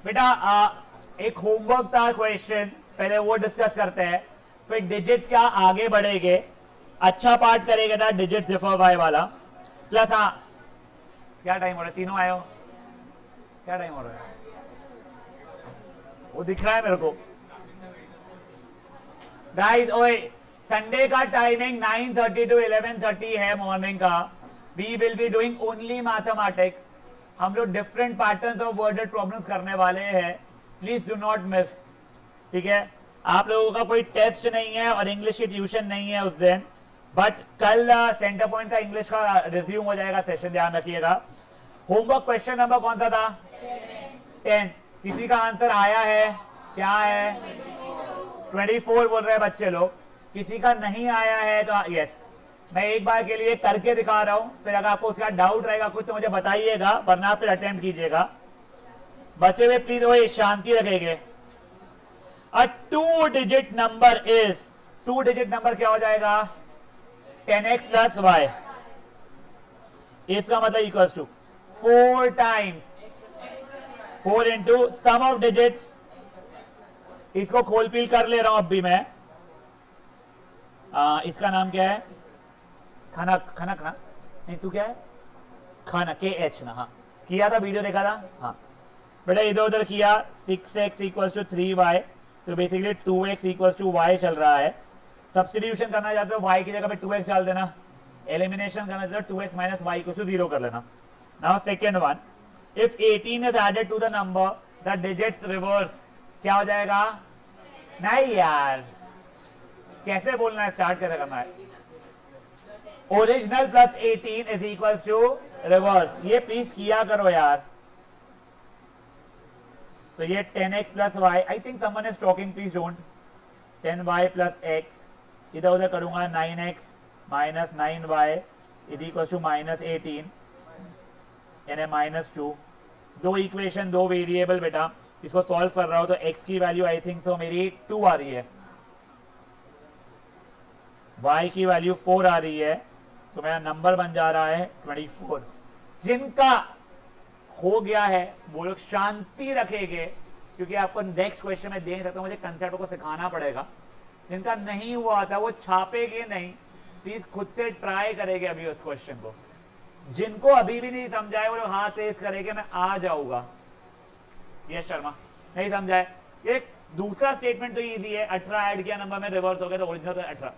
बेटा एक होमवर्क था क्वेश्चन, पहले वो डिस्कस करते हैं, फिर डिजिट्स क्या आगे बढ़ेंगे, अच्छा पार्ट करेगा ना डिजिट्स डिफर बाय वाला, प्लस हाँ क्या टाइम हो रहा है, तीनों आए हो, क्या टाइम हो रहा है, वो दिख रहा है मेरे को गाइस। ओए संडे का टाइमिंग 9:30 to 11:30 है मॉर्निंग का। We will be doing only mathematics. हम लोग different patterns of worded problems करने वाले हैं, प्लीज डू नॉट मिस। ठीक है, आप लोगों का कोई टेस्ट नहीं है और इंग्लिश की ट्यूशन नहीं है उस दिन, बट कल सेंटर पॉइंट का इंग्लिश का रिज्यूम हो जाएगा सेशन, ध्यान रखिएगा। होमवर्क क्वेश्चन नंबर कौन सा था? 10। किसी का आंसर आया है? क्या है? 24 बोल रहे हैं बच्चे लोग। किसी का नहीं आया है तो यस, मैं एक बार के लिए करके दिखा रहा हूं, फिर अगर आपको उसका डाउट रहेगा कुछ तो मुझे बताइएगा, वरना फिर अटेम्प्ट कीजिएगा। बचे हुए प्लीज वही शांति रखेंगे। A 2 digit number is, 2 digit number क्या हो जाएगा? 10x plus y। इसका मतलब equals to 4 times 4 into sum of digits. इसको खोल पील कर ले रहा हूं अब भी मैं। इसका नाम क्या है? खनक, खनक ना, नहीं तू क्या है? खनक, KH ना। हाँ किया था, वीडियो देखा था। हाँ बेटा इधर उधर किया। 6x इक्वल्स टू 3y, तो basically 2x equals to y चल रहा है। सब्स्टिट्यूशन करना चाहते हो y की जगह पे 2x डाल देना। एलिमिनेशन करना चाहते हो 2x minus y equals to 0 कर लेना। Now second one, if 18 is added to the number the digits reverse, क्या हो जाएगा? नहीं यार, कैसे बोलना है, स्टार्ट कैसे करना है? Original plus 18 is equal to reverse. ये प्लीज किया करो यार। तो ये 10x plus y, I think someone is talking, please don't. 10y plus x, इधर उधर करूंगा 9x minus 9y is equal to minus 18 यानी माइनस 2। दो इक्वेशन, दो वेरिएबल बेटा, इसको सॉल्व कर रहा हूं तो x की वैल्यू आई थिंक सो मेरी 2 आ रही है, y की वैल्यू 4 आ रही है, तो मेरा नंबर बन जा रहा है 24। जिनका हो गया है वो लोग शांति रखेंगे, क्योंकि आपको नेक्स्ट क्वेश्चन में देख सकता हूं, मुझे कंसेप्ट को सिखाना पड़ेगा। जिनका नहीं हुआ था वो छापेगे नहीं, प्लीज खुद से ट्राई करेंगे अभी उस क्वेश्चन को। जिनको अभी भी नहीं समझाए वो लोग हाथ रेस करेंगे, मैं आ जाऊंगा। यस शर्मा, नहीं समझाए? एक दूसरा स्टेटमेंट तो इजी है, 18 ऐड किया नंबर में रिवर्स हो गया तो ओरिजिनल तो 18।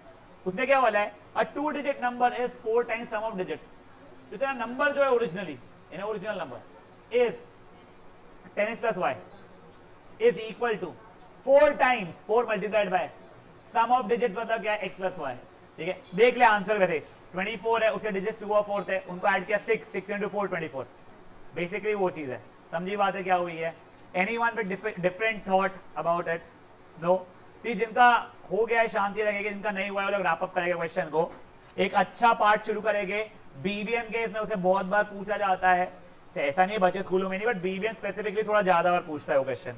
उसने क्या बोला है? A 2 digit number is 4 times sum of digits. तो तेरा नंबर जो है originally, in original number is 10x plus y is equal to 4 times 4 multiplied by sum of digits, मतलब क्या है? x plus y। ठीक है, देख ले आंसर वैसे 24 है, उसके डिजिट्स 2 और 4 थे, उनको ऐड किया 6 इंटू 4 24। बेसिकली वो चीज है, समझी बात है क्या हुई है? Anyone with different thought about it? No? Please जिनका हो गया है शांति रखेंगे, जिनका नहीं हुआ है वो लोग रैप अप करेंगे क्वेश्चन को। एक अच्छा पार्ट शुरू करेंगे। बीबीएम के इसमें उसे बहुत बार पूछा जाता है, ऐसा नहीं है बच्चे स्कूलों में नहीं, बट बीबीएम स्पेसिफिकली थोड़ा ज्यादा बार पूछता है वो question.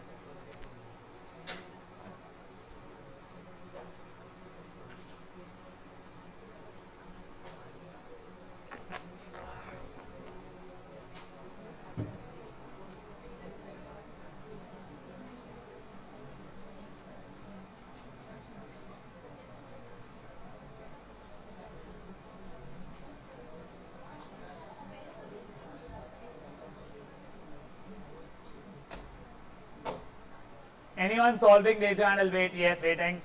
Anyone solving? raise your hand, I'll wait. Yes, waiting.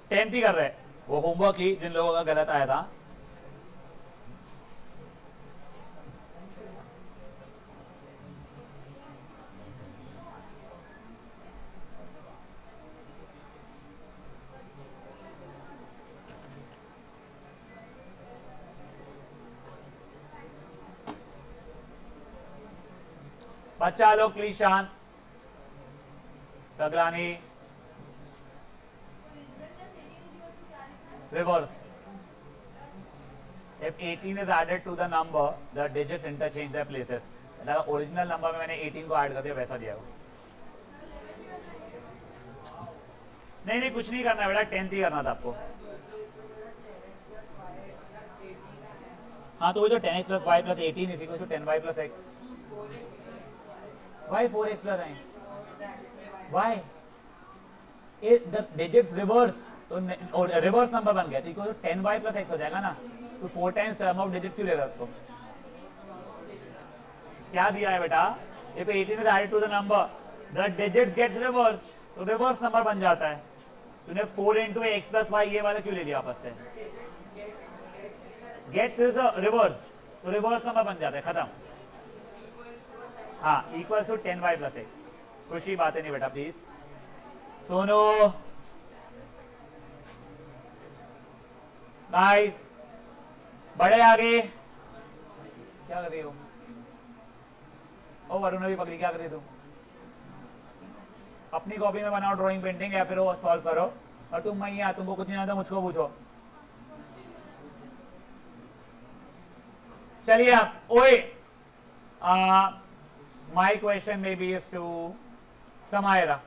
10th ही कर रहे हैं वो होमवर्क ही, जिन लोगों का गलत आया था। बच्चा लोग प्लीज शांत। कगलानी reverse. If 18 is added to the number, the digits interchange their places. मतलब ओरिजिनल नंबर में मैंने 18 को ऐड कर दिया, वैसा दिया हो। नहीं नहीं कुछ नहीं करना बेटा, 10th ही करना था आपको। हाँ तो वही तो 10x plus y plus 18 is equal to 10y plus x। Why 4x plus i? Why? The digits reverse, तो रिवर्स नंबर बन गया, तो 10y प्लस x हो जाएगा ना, तो 4 टाइम्स सम ऑफ डिजिट्स क्यों ले रहा है उसको? क्या दिया है बेटा? If 18 is added to the number, the digits get reversed, तो रिवर्स नंबर बन जाता है। तूने 4 into x plus y ये वाला क्यों ले लिया आपस से? गेट्स इज रिवर्स, तो रिवर्स नंबर बन जाता है, खत्म। हाँ, equals to 10y plus x। खुशी बातें नहीं बेटा प्लीज सुनो। गाइस बड़े आगे क्या कर रही हो? ओ वरुण भी पकड़ी, क्या कर रही तू? अपनी कॉपी में बनाओ ड्राइंग पेंटिंग या फिर वो सॉल्व करो, और तुम मैया तुमको कुछ नहीं आता मुझको पूछो। चलिए आप ओए, my question maybe is to Samaira,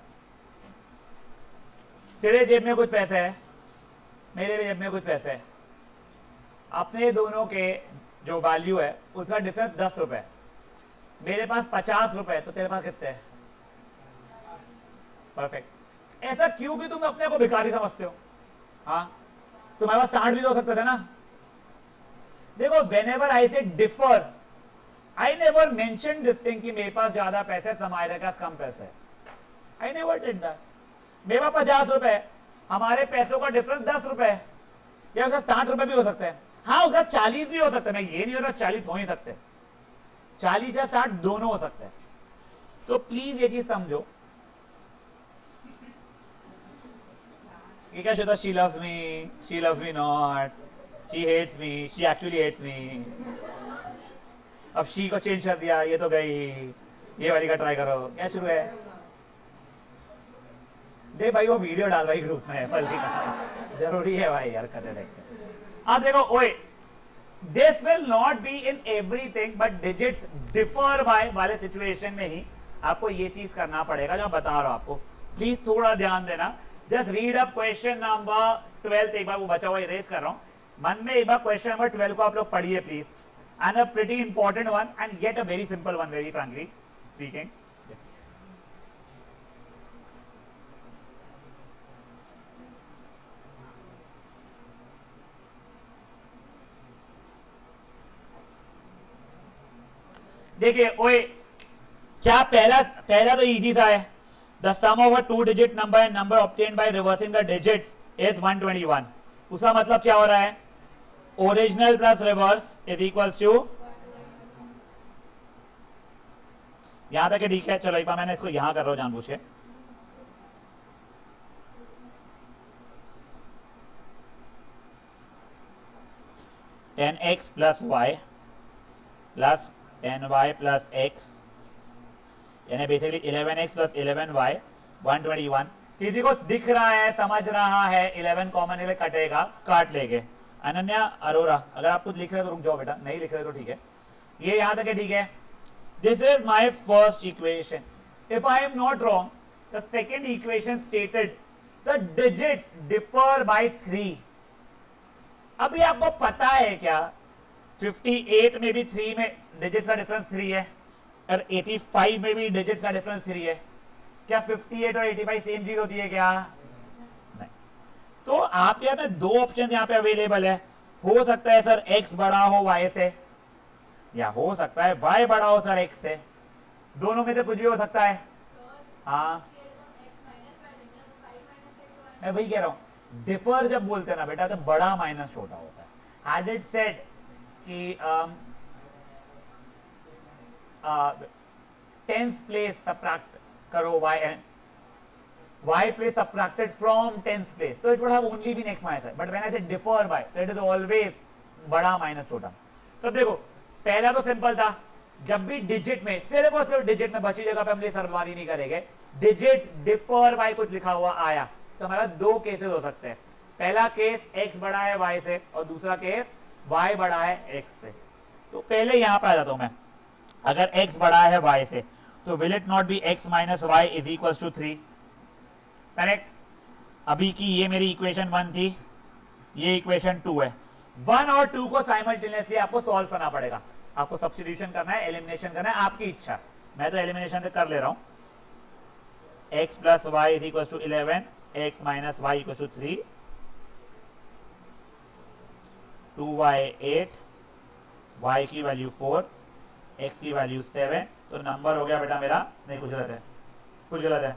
तेरे जेब में कुछ पैसे है, मेरे भी जेब में कुछ पैसे है, अपने दोनों के जो वैल्यू है उसका डिफरेंस 10 रुपए, मेरे पास 50 रुपए, तो तेरे पास कितने हैं? परफेक्ट। ऐसा क्यों भी तुम अपने को भिखारी समझते हो? हाँ, तुम्हारे पास 60 भी तो हो सकते थे ना। देखो, whenever I say differ, I never mentioned this thing कि मेरे पास ज्यादा पैसे, समायरा के पास कम पैसे। I never did that। मेरे पास 50 रुपए, हमारे पैसों का डिफरेंस 10 रुपए है, या उसका 60 रुपए भी हो सकते हैं। हाँ, उसका 40 भी हो सकता है, मैं ये नहीं बोल रहा 40 हो ही सकते, 40 या 60 दोनों हो सकते हैं। तो प्लीज ये चीज समझो, ये क्या होता? She loves me not, she hates me, she actually hates me. अब शी को चेंज कर दिया, ये तो गई, ये वाली का ट्राई करो। क्या शुरू है? दे भाई वो वीडियो डाल भाई ग्रुप में, फल्की का जरूरी है भाई यार, करते देखते। अब देखो ओए, this will not be in everything, but digits differ bye वाले सिचुएशन में ही आपको ये चीज करना पड़ेगा जो मैं बता रहा हूं आपको। प्लीज थोड़ा ध्यान देना। Just read up question number 12, एक बार वो बचा हुआ इरेज कर रहा हूं, मन में एक बार क्वेश्चन नंबर 12 को आप लोग पढ़िए please, and a pretty important one, and get a very simple one, very frankly speaking. देखिए ओए, क्या पहला तो इजी था है, the sum of a 2 digit number and number obtained by reversing the digits is 121। उसका मतलब क्या हो रहा है? Original plus reverse is equals to, यहां तक ठीक है। चलो एक बार मैंने इसको यहां कर रहा हूं जानबूझ के, ten x plus y plus 10y plus x, यानी बेसिकली 11x प्लस 11y 121। किसी को दिख रहा है, समझ रहा है, 11 कॉमन ले कटेगा, काट लेंगे। अनन्या अरोरा, अगर आप कुछ लिख रहे हो तो रुक जाओ बेटा, नहीं लिख रहे तो ठीक है, ये यहां तक है, ठीक है। This is my first equation. If I am not wrong, the second equation stated the digits differ by 3। अभी आपको पता है क्या 58 में भी 3 में डिजिट्स का डिफरेंस 3 है, और 85 में भी डिजिट्स का डिफरेंस 3 है। क्या 58 और 85 सेम चीज होती है क्या? नहीं। तो आप यहाँ पे दो ऑप्शन यहाँ पे अवेलेबल है, हो सकता है सर x बड़ा हो y से, या हो सकता है y बड़ा हो सर x से, दोनों में से कुछ भी हो सकता है। हाँ, मैं वही कह रहा हूं, डिफर जब बोलते हैं ना बेटा, तो बड़ा माइनस छोटा होता है। हैड इट सेड कि टेंस प्लेस सब्ट्रैक्ट करो y place subtracted from tens place, तो it would have only been x minus, but when I say differ by, तो इट इज ऑलवेज बड़ा माइनस छोटा। तो देखो, पहला तो सिंपल था, जब भी डिजिट में, सिर्फ और सिर्फ डिजिट में, बची जगह पे हम ये सरबारी नहीं करेंगे, डिजिट्स डिफर बाय कुछ लिखा हुआ आया, तो हमारा दो केसेस हो सकते हैं। पहला केस x बड़ा है y से, और दूसरा केस y बड़ा है x से। तो पहले यहां पर आ जाता हूं मैं, अगर x बड़ा है y से, तो will it not be x minus y is equal to 3? Correct. अभी की ये मेरी इक्वेशन 1 थी, ये इक्वेशन 2 है। 1 और 2 को साइमल्टेनियसली आपको सॉल्व करना पड़ेगा, आपको सब्स्टिट्यूशन करना है, एलिमिनेशन करना है, आपकी इच्छा। मैं तो एलिमिनेशन से कर ले रहा हूं। x plus y is equal to 11, x minus y equal to 3, 2y 8, y की वैल्यू 4, x की वैल्यू 7। तो नंबर हो गया बेटा मेरा, नहीं कुछ गलत है, कुछ गलत है,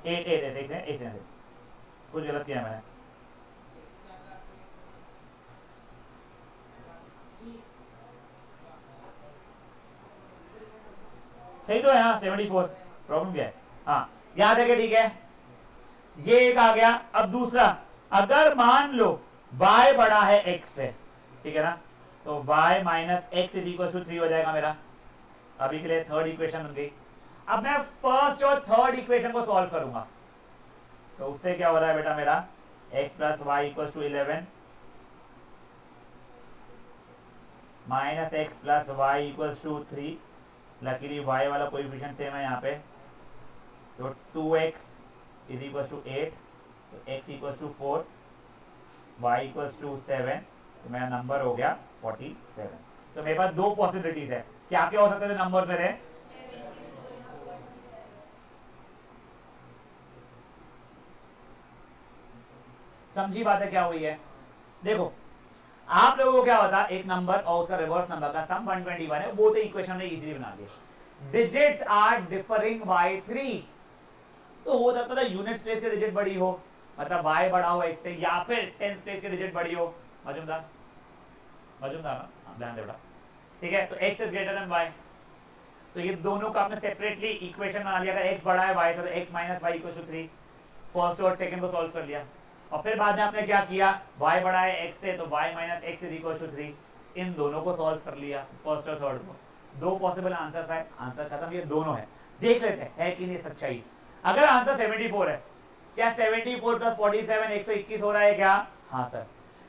8 8 ऐसे कुछ गलत किया मैंने। सही तो है, हाँ 74। प्रॉब्लम क्या है? हाँ याद है कि ठीक है, ये एक आ गया। अब दूसरा, अगर मान लो y बड़ा है x से, ठीक है ना, तो y minus x is equal to 3 हो जाएगा मेरा। अभी के लिए थर्ड इक्वेशन बन गई। अब मैं फर्स्ट और थर्ड इक्वेशन को सॉल्व करूंगा, तो उससे क्या हो रहा है बेटा मेरा, x plus y equal to 11 minus x plus y equal to 3। Luckily y वाला कोएफिशिएंट सेम है यहाँ पे, तो 2x इज इक्वल टू 8, तो x equal to 4, y equal to 7। तो मेरा नंबर हो गया 47। तो मेरे पास दो पॉसिबिलिटीज है, क्या क्या हो सकते थे नंबर्स मेरे? समझी बात है क्या हुई है? देखो आप लोगों को क्या होता, एक नंबर और उसका रिवर्स नंबर का सम 121 है, वो तो इक्वेशन ने इजीली बना दिया। डिजिट्स आर डिफरिंग बाय 3, तो हो सकता था यूनिट प्लेस की डिजिट बड़ी हो, मतलब y बड़ा हो x से, या फिर टेंस प्लेस की डिजिट बड़ी हो। मजूमदार मजूमदार ना, ध्यान दे बेटा, ठीक है। तो x is greater than y, तो ये दोनों का आपने सेपरेटली इक्वेशन बना लिया। अगर x बड़ा है y से, तो x minus y equal to 3। First और सेकंड को सॉल्व कर लिया, और फिर बाद में आपने क्या किया, y बड़ा है x से, तो y minus x is equal to 3। इन दोनों को सॉल्व कर लिया, फर्स्ट और थर्ड को। दो पॉसिबल आंसर है, आंसर खत्म। ये दोनों है, देख लेते हैं है कि नहीं सच्चाई। अगर आंसर 74 है, क्या 74 प्लस 47 121 हो रहा है क्या? हाँ सर।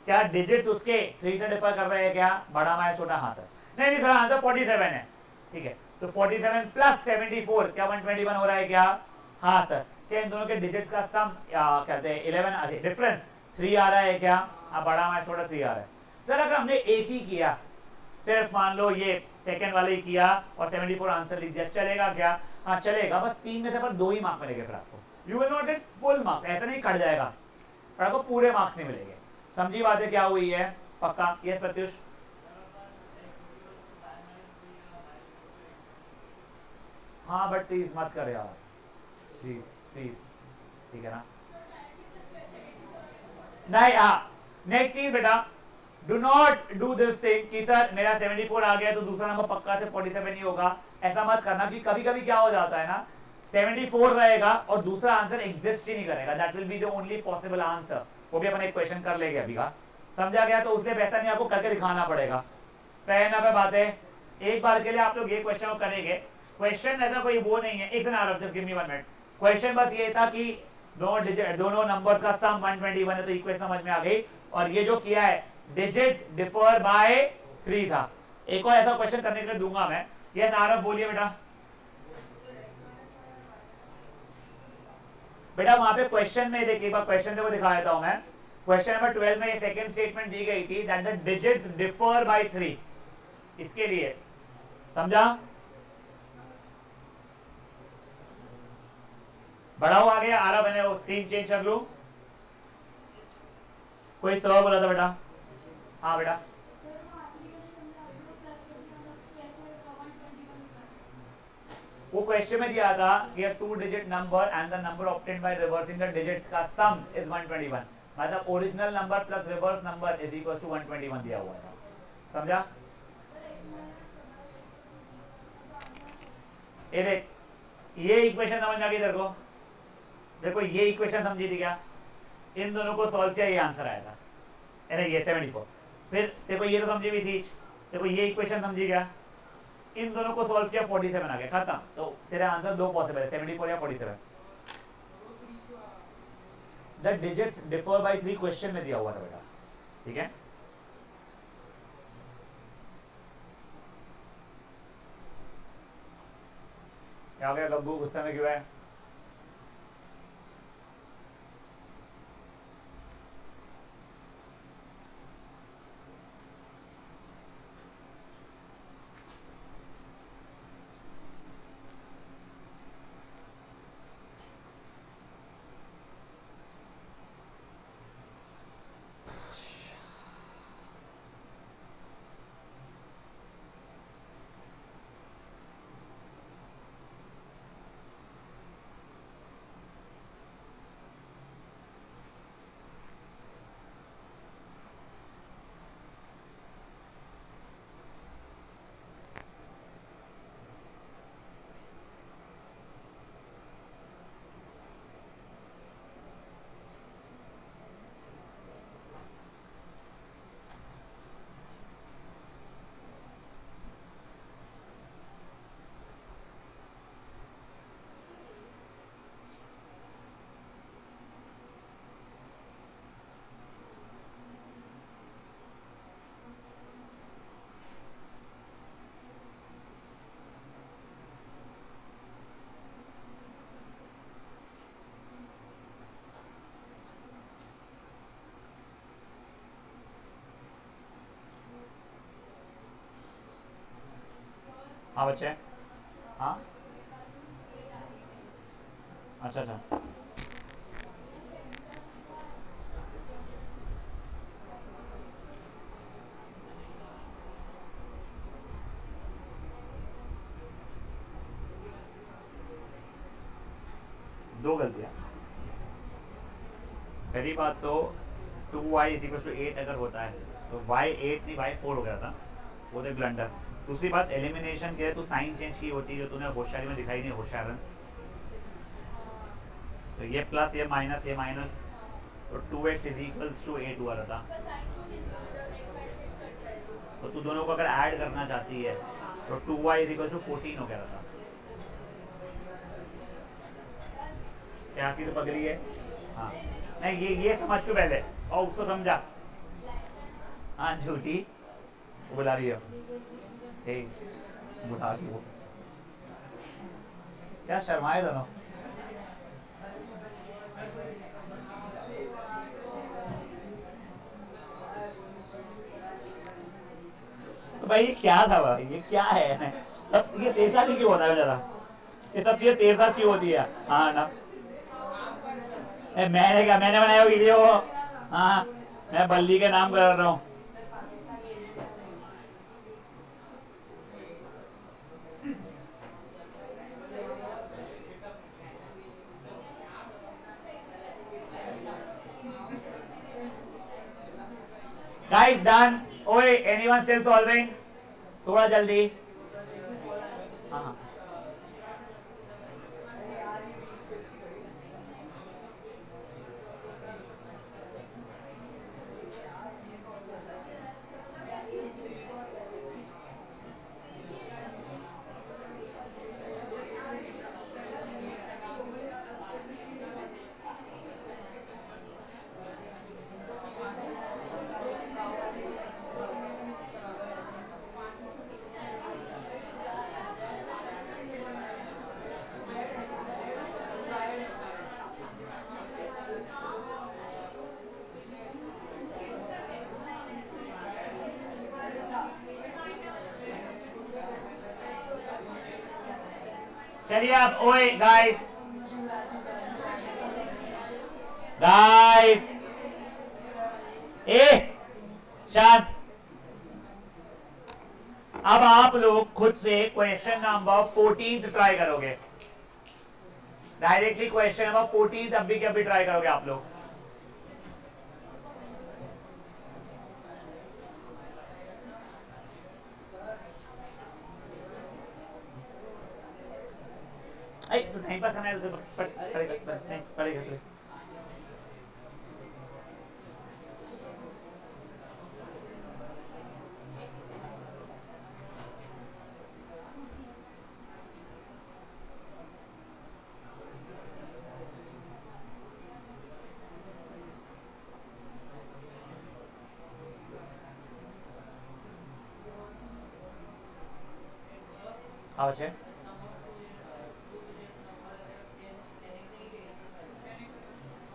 क्या डिजिट्स उसके 3 से डिफर कर रहे हैं क्या? बड़ा माया छोटा? हाँ सर। नहीं सर, आंसर 47 है, ठीक है। तो 47 प्लस 74 क्या 121 हो रहा है क्या? हाँ सर। क्या इन दोनों के डिजिट्स का सम कहते हैं 11, डिफरेंस 3 आ रहा है क्या? बड़ा माया छोटा 3 आ रहा है। सर अगर हमने एक ही किया, सिर्फ मान लो ये सेकंड वाले ही किया और 74 आंसर लिख दिया, चलेगा क्या? हाँ चलेगा, बस 3 में से पर 2 ही मार्क मिलेंगे फिर आपको। You will not get full marks, ऐसा नहीं कट जाएगा, पर आपको पूरे मार्क्स नहीं मिलेंगे। समझी बातें क्या हुई है? पक्का? यस प्रत्युष? हाँ बट प्लीज मत कर यार, प्लीज प्लीज, ठीक है ना? नहीं, हाँ नेक्स्ट चीज बेटा, do not do this thing कि सर मेरा 74 आ गया तो दूसरा नंबर पक्का से 47 ही होगा। ऐसा मत करना, कि कभी कभी क्या हो जाता है ना, 74 रहेगा और दूसरा आंसर एग्जिस्ट ही नहीं करेगा, that will be the only possible answer. वो भी अपन एक क्वेश्चन कर लेंगे अभी का, समझा गया? तो उसमें वैसा नहीं, आपको करके दिखाना पड़ेगा। फैन पे बात है, एक बार के लिए आप लोग ये क्वेश्चन करेंगे। क्वेश्चन ऐसा कोई वो नहीं है, एक just give me 1 minute. Question बस ये था कि दोनों नंबर्स का सम 121 है, तो इक्वेशन समझ में आ गई। और ये जो किया है, डिजिट्स डिफर बाय 3 था। एक और ऐसा क्वेश्चन करने के लिए दूंगा मैं। यस आरव बोलिए बेटा। बेटा वहां पे क्वेश्चन में देखिए, एक बार क्वेश्चन से वो दिखा देता हूं मैं। क्वेश्चन नंबर 12 में ये सेकंड स्टेटमेंट दी गई थी that the digits differ by 3, इसके लिए समझा? बड़ा हुआ आ गया आ रहा, मैंने स्क्रीन चेंज कर लू। कोई सवाल बोला था बेटा? हाँ बेटा, वो क्वेश्चन में दिया था कि 2 digit number and the number obtained by reversing the digits का सम इज 121, मतलब original number plus reverse number is equal to 121 दिया हुआ था। समझा? ये देख, ये इक्वेशन समझ में आ गई तेरे को? देखो ये इक्वेशन समझी थी क्या? इन दोनों को सॉल्व किया, ये आंसर आएगा, ये 74। फिर देखो ये तो समझी हुई थी, देखो ये इक्वेशन समझी गया, इन दोनों को सॉल्व किया, 47 आ गया, खत्म। तो तेरा आंसर दो पॉसिबल है, 74 या 47। The digits differ by 3 question में दिया हुआ था बेटा, ठीक है? क्या हो गया गब्बू, गुस्से में क्यों है? हाँ बच्चे, हाँ अच्छा अच्छा, दो गलतियाँ। पहली बात तो 2y = 8 अगर होता है तो y 8 नहीं y 4 हो गया था, वो तो ब्लंडर। दूसरी बात एलिमिनेशन के तो साइन चेंज की होती जो तूने होशियारी में दिखाई नहीं, होशियारन। तो ये प्लस ये माइनस, तो 2x = 8 हुआ था। तो तू दोनों को अगर ऐड करना चाहती है तो 2y = 14 हो गया था। क्या की तो पगड़ी है। हाँ नहीं, ये समझ तू पहले और उसको समझा। हाँ झूठी, वो बुला रही है, बुला रही वो, क्या शर्माए दोनों। तो भाई ये क्या था भाई, ये क्या है सब, ये तेरे साथ ही क्यों होता है जरा, ये सब चीजें तेरे साथ क्यों होती है। हाँ ना, मैंने क्या, मैंने बनाया वीडियो। हाँ मैं बल्ली के नाम कर रहा हूँ। Guys done. ओए एनीवन स्टिल सॉल्विंग, थोड़ा जल्दी। हाँ चलिए अब, ओए गाइस, गाइस ए शांत। अब आप लोग खुद से क्वेश्चन नंबर 14 ट्राई करोगे, डायरेक्टली क्वेश्चन नंबर 14 अभी के अभी ट्राई करोगे आप लोग। तो नहीं पसंद है तो पढ़ेगा नहीं, पढ़ेगा। हाँ बच्चे,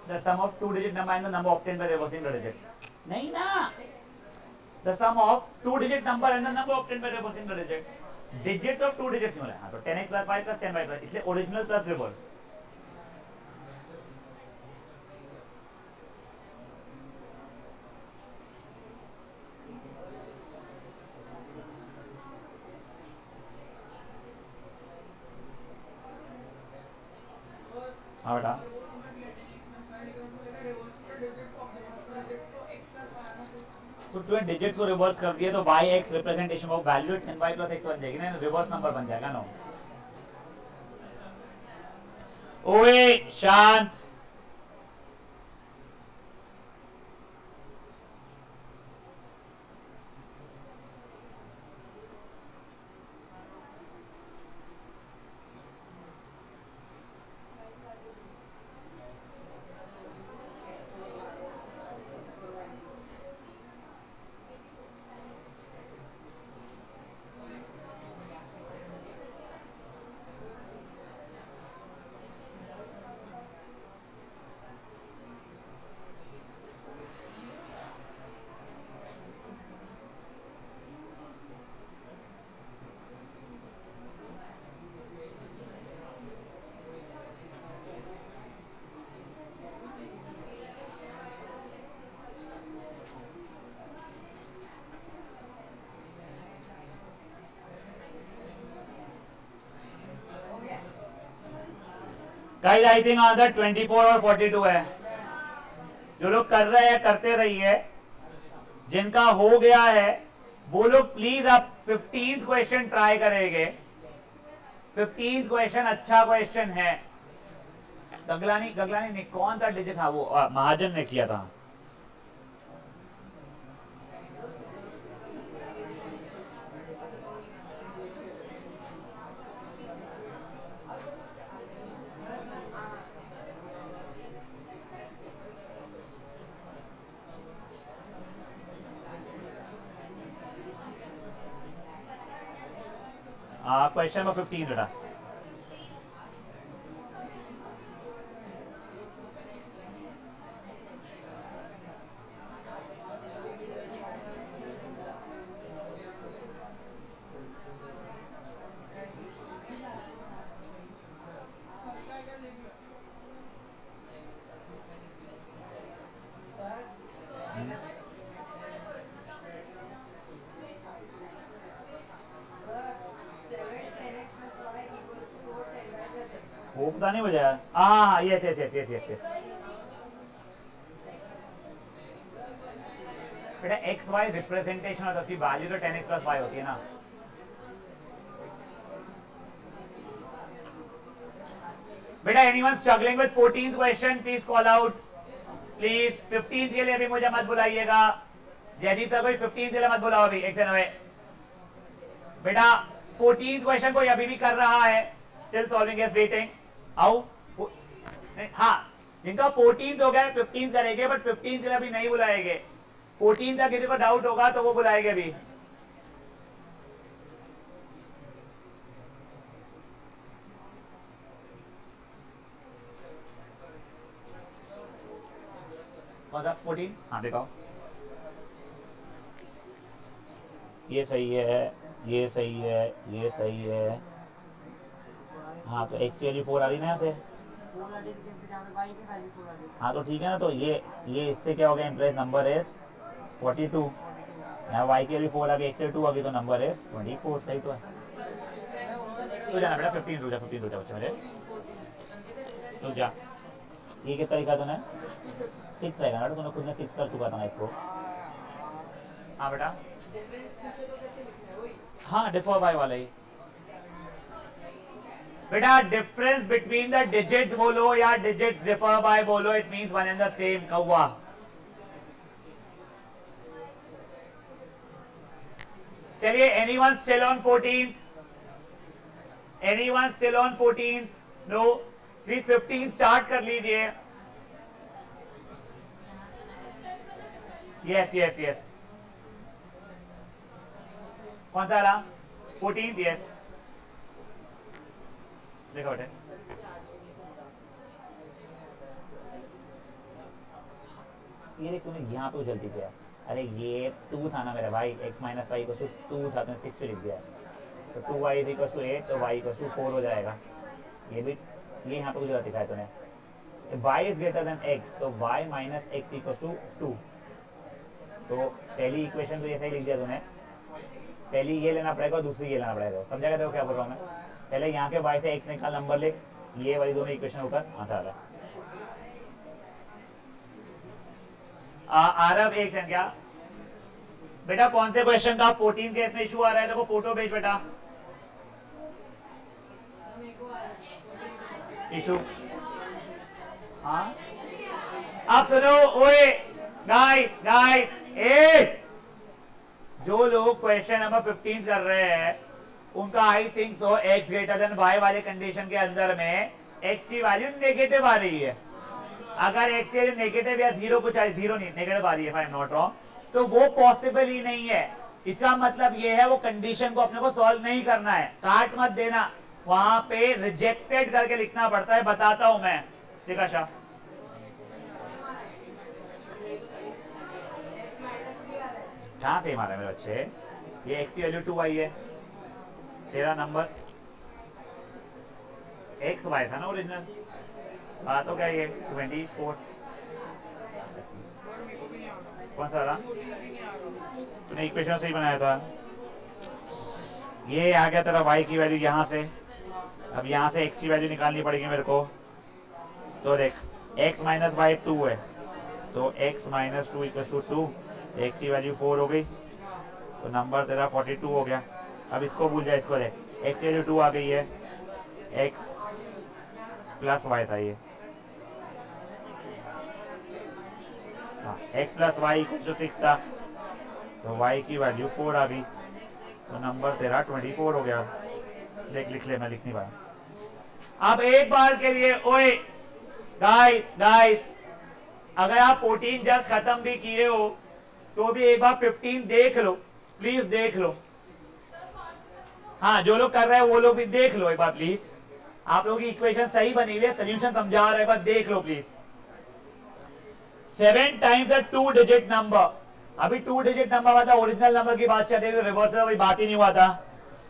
the sum of two digit number and the number obtained by reversing the digits। नहीं ना, the sum of two digit number and the number obtained by reversing the digits। digits of two digits मिला है। हाँ तो 10x + 5 + 10y +, इसलिए original plus reverse. हाँ बेटा, तो तुम्हें डिजिट्स को रिवर्स कर दिया तो yx representation of value 10y + x बन जाएगी ना, रिवर्स नंबर बन जाएगा ना। ओए शांत। गाइस आई थिंक आंसर 24 और 42 है। जो लोग कर रहे हैं करते रहिए, जिनका हो गया है वो लोग प्लीज आप 15th क्वेश्चन ट्राई करेंगे। 15th क्वेश्चन अच्छा क्वेश्चन है। गगलानी ने कौन सा डिजिट था वो? महाजन ने किया था। क्वेश्चन नंबर 15 बेटा। वो पता नहीं बजाया। हाँ yes yes yes yes yes. बेटा एक्स वाई रिप्रेजेंटेशन होता है, उसकी वैल्यू तो 10x + y होती है ना। बेटा anyone struggling with 14th question please call out please. 15th के लिए अभी मुझे मत बुलाइएगा। जयदीप सर कोई 15th के लिए मत बुलाओ अभी, 1 से 9। बेटा 14th क्वेश्चन कोई अभी भी कर रहा है? Still solving is waiting. आओ। हाँ जिनका 14th हो गया 15th करेंगे, बट 15th के लिए अभी नहीं बुलाएंगे। 14th का किसी को डाउट होगा तो वो बुलाएंगे अभी। कौन सा 14? हाँ दिखाओ। ये सही है, ये सही है, ये सही है। हाँ तो x की वैल्यू 4 आ रही ना यहाँ से। हाँ तो ठीक है ना। तो ये इससे क्या हो गया? Implies number is 42। यहाँ y की वैल्यू 4 आ गई, x से 2 आ गई, तो नंबर इज 24। सही तो है। तो जाना बेटा 15 रुक जा, 15 रुक जा बच्चे मेरे। रुक जा। ये कितना लिखा तूने? 6 रहेगा ना। तूने खुद ने 6 कर चुका था ना इसको। हाँ बेटा। हाँ डिफर बाय वाला ही। बेटा डिफरेंस बिटवीन द डिजिट्स बोलो या डिजिट्स डिफर बाय बोलो, it means one and the same. कौवा। चलिए anyone still on 14th? Anyone still on 14th? No please 15 start कर लीजिए। Yes yes yes. कौन सा वाला? 14th yes. देखो बेटे ये देख तूने यहाँ पे जल्दी किया। अरे ये 2 था ना मेरा भाई, x - y = 2 था, तूने 6 पे लिख दिया। तो 2y = 8 तो y = 4 हो जाएगा। ये भी ये यहाँ पे कुछ गलत लिखा है तूने। y is greater than x तो y - x = 2। तो पहली इक्वेशन तो ये सही लिख दिया तूने। पहली ये लेना पड़ेगा, दूसरी ये लेना पड़ेगा। समझा देखो क्या बोल रहा हूँ मैं? पहले यहाँ के y से x निकाल, नंबर लिख, ये वाली दोनों इक्वेशन ऊपर आंसर आ रहा है। आरब एक सेकंड। क्या बेटा कौन से क्वेश्चन का 14 के इसमें इशू आ रहा है? देखो फोटो भेज बेटा। इशू हाँ अब सुनो। ओए गाइस जो लोग क्वेश्चन नंबर 15 कर रहे हैं उनका I think so x greater than y वाले कंडीशन के अंदर में x की वैल्यू नेगेटिव आ रही है। अगर x की नेगेटिव या 0 कुछ आई, 0 नहीं नेगेटिव आ रही है, if I am not wrong, तो वो पॉसिबल ही नहीं है। इसका मतलब ये है वो कंडीशन को अपने को सॉल्व नहीं करना है। काट मत देना, वहां पे रिजेक्टेड करके लिखना पड़ता है। बताता हूं मैं। देखा शाह कहां से मारा मेरे बच्चे? ये x की वैल्यू 2 आई है, तेरा नंबर एक्स वाई था ना ओरिजिनल। हाँ तो क्या ये 24 कौन सा वाला? तूने इक्वेशन सही बनाया था। ये आ गया तेरा y की वैल्यू यहाँ से। अब यहाँ से x की वैल्यू निकालनी पड़ेगी मेरे को। तो देख x माइनस वाई 2 है, तो x minus 2 equal to 2, x की वैल्यू 4 हो गई, तो नंबर तेरा 42 हो गया। अब इसको भूल जाए, इसको देख x की वैल्यू 2 आ गई है, x प्लस वाई था ये, हाँ x plus y equal to 6 था, तो y की वैल्यू 4 आ गई, तो नंबर तेरा 24 हो गया। देख लिख ले, मैं लिख नहीं पाया। अब एक बार के लिए ओए गाइस अगर आप 14 जस्ट खत्म भी किए हो तो भी एक बार 15 देख लो, प्लीज देख लो। हाँ, जो लोग कर रहे हैं वो लोग भी देख लो एक बार प्लीज। आप लोगों की इक्वेशन सही बनी हुई है, सोल्यूशन समझा रहा है, एक बार देख लो please. 7 times a 2 digit number, अभी 2 डिजिट नंबर हुआ था, ओरिजिनल नंबर की बात चल रही है, रिवर्सल अभी बात ही नहीं हुआ था,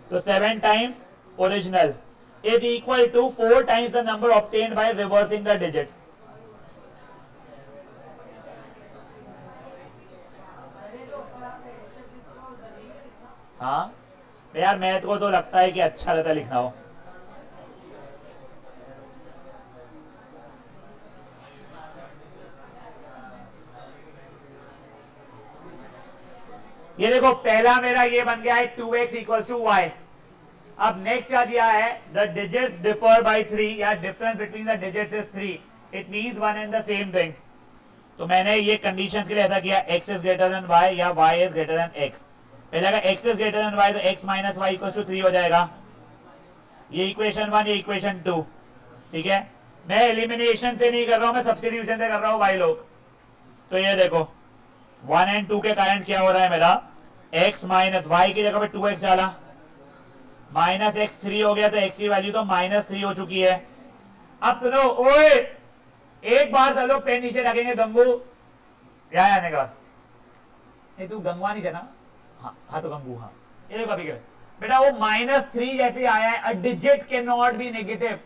तो 7 times original is equal to 4 times the number obtained by reversing the digits. हाँ यार, मैथ को तो लगता है कि अच्छा रहता लिखना हो। ये देखो पहला मेरा ये बन गया है 2x इक्वल टू वाई। अब नेक्स्ट क्या दिया है, द डिजिट्स डिफर बाय 3 या difference between the digits is 3, it means one and the same thing. तो मैंने ये कंडीशंस के लिए ऐसा किया, x is greater than y या y is greater than x। पहले अगर x is greater than y तो x minus y equal to 3 हो जाएगा, ये इक्वेशन 1, ये इक्वेशन 2, ठीक है। मैं एलिमिनेशन से नहीं कर रहा हूं, मैं सब्स्टिट्यूशन से कर रहा हूं भाई लोग। तो ये देखो 1 एंड 2 के कारण क्या हो रहा है मेरा, x माइनस वाई की जगह पे 2x डाला, माइनस एक्स 3 हो गया, तो x की वैल्यू तो -3 हो चुकी है। अब सुनो ओए, एक बार सब लोग पेन नीचे रखेंगे गंगू, यहाँ आने का नहीं, तू गंगवा नहीं ना, हाँ तो गंगू, हाँ ये देखो अभी बेटा वो -3 जैसे आया है, a digit can not be negative,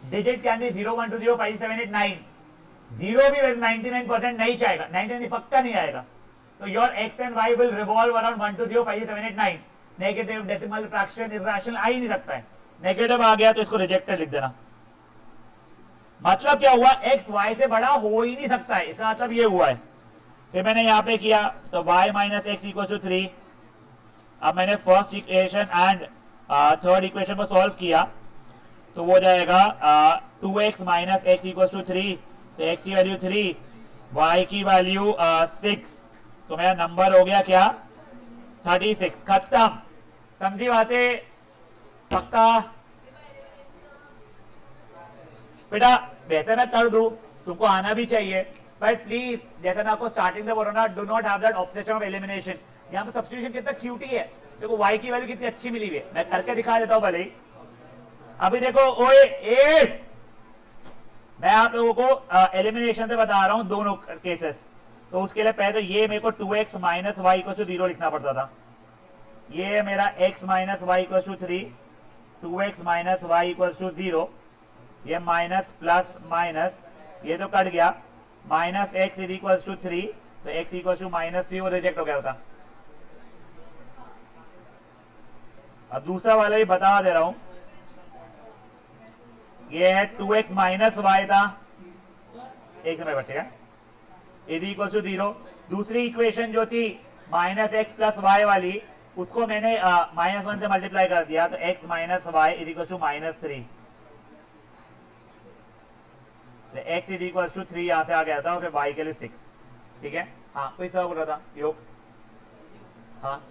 digit can be 0 1 2 0 5 7 8 9, 0 भी 99% नहीं चाहेगा, 99 पक्का नहीं आएगा, तो your x and y will revolve around 1 2 0 5 7 8 9, negative decimal fraction irrational आ ही नहीं सकता है। नेगेटिव आ गया तो इसको रिजेक्टेड लिख देना। मतलब क्या हुआ, x y से बड़ा हो ही नहीं सकता है, इसका मतलब ये हुआ है। फिर मैंने यहां पे किया तो y minus x equal to 3। अब मैंने first equation and third equation को सॉल्व किया तो वो हो जाएगा 2x minus x equal to 3, तो x की वैल्यू 3, y की वैल्यू 6, तो मेरा नंबर हो गया क्या 36। खत्म, समझी बातें, पक्का बेटा। बेहतर मैं कर दूं, तुमको आना भी चाहिए, बट प्लीज जैसे मैं आपको स्टार्टिंग से बोल रहा हूं ना, do not have that obsession of elimination. यहाँ पे सब्स्टिट्यूशन कितना क्यूटी है, देखो y की वैल्यू कितनी अच्छी मिली हुई है, मैं करके दिखा देता हूं भले ही। अभी देखो ओए ए, मैं आप लोगों को एलिमिनेशन से बता रहा हूं दोनों केसेस। तो उसके लिए पहले तो ये मेरे को 2x minus y equal to 0 लिखना पड़ता था, ये है मेरा x minus y equal to 3, 2x minus y equal to 0, ये माइनस प्लस माइनस ये तो कट गया, minus x is equal to 3, तो x इक्वल टू -3, वो रिजेक्ट हो गया था। अब दूसरा वाला भी बता दे रहा हूं, ये है 2x माइनस वाई था, एक समय बचेगा, इज इक्वल टू 0। दूसरी इक्वेशन जो थी माइनस एक्स प्लस वाई वाली, उसको मैंने -1 से मल्टीप्लाई कर दिया, तो x minus y is equal to -3, तो x इज इक्वल टू 3 यहां से आ गया था, और फिर y के लिए 6, ठीक है। हाँ कोई सवाल बोल रहा था योग, हाँ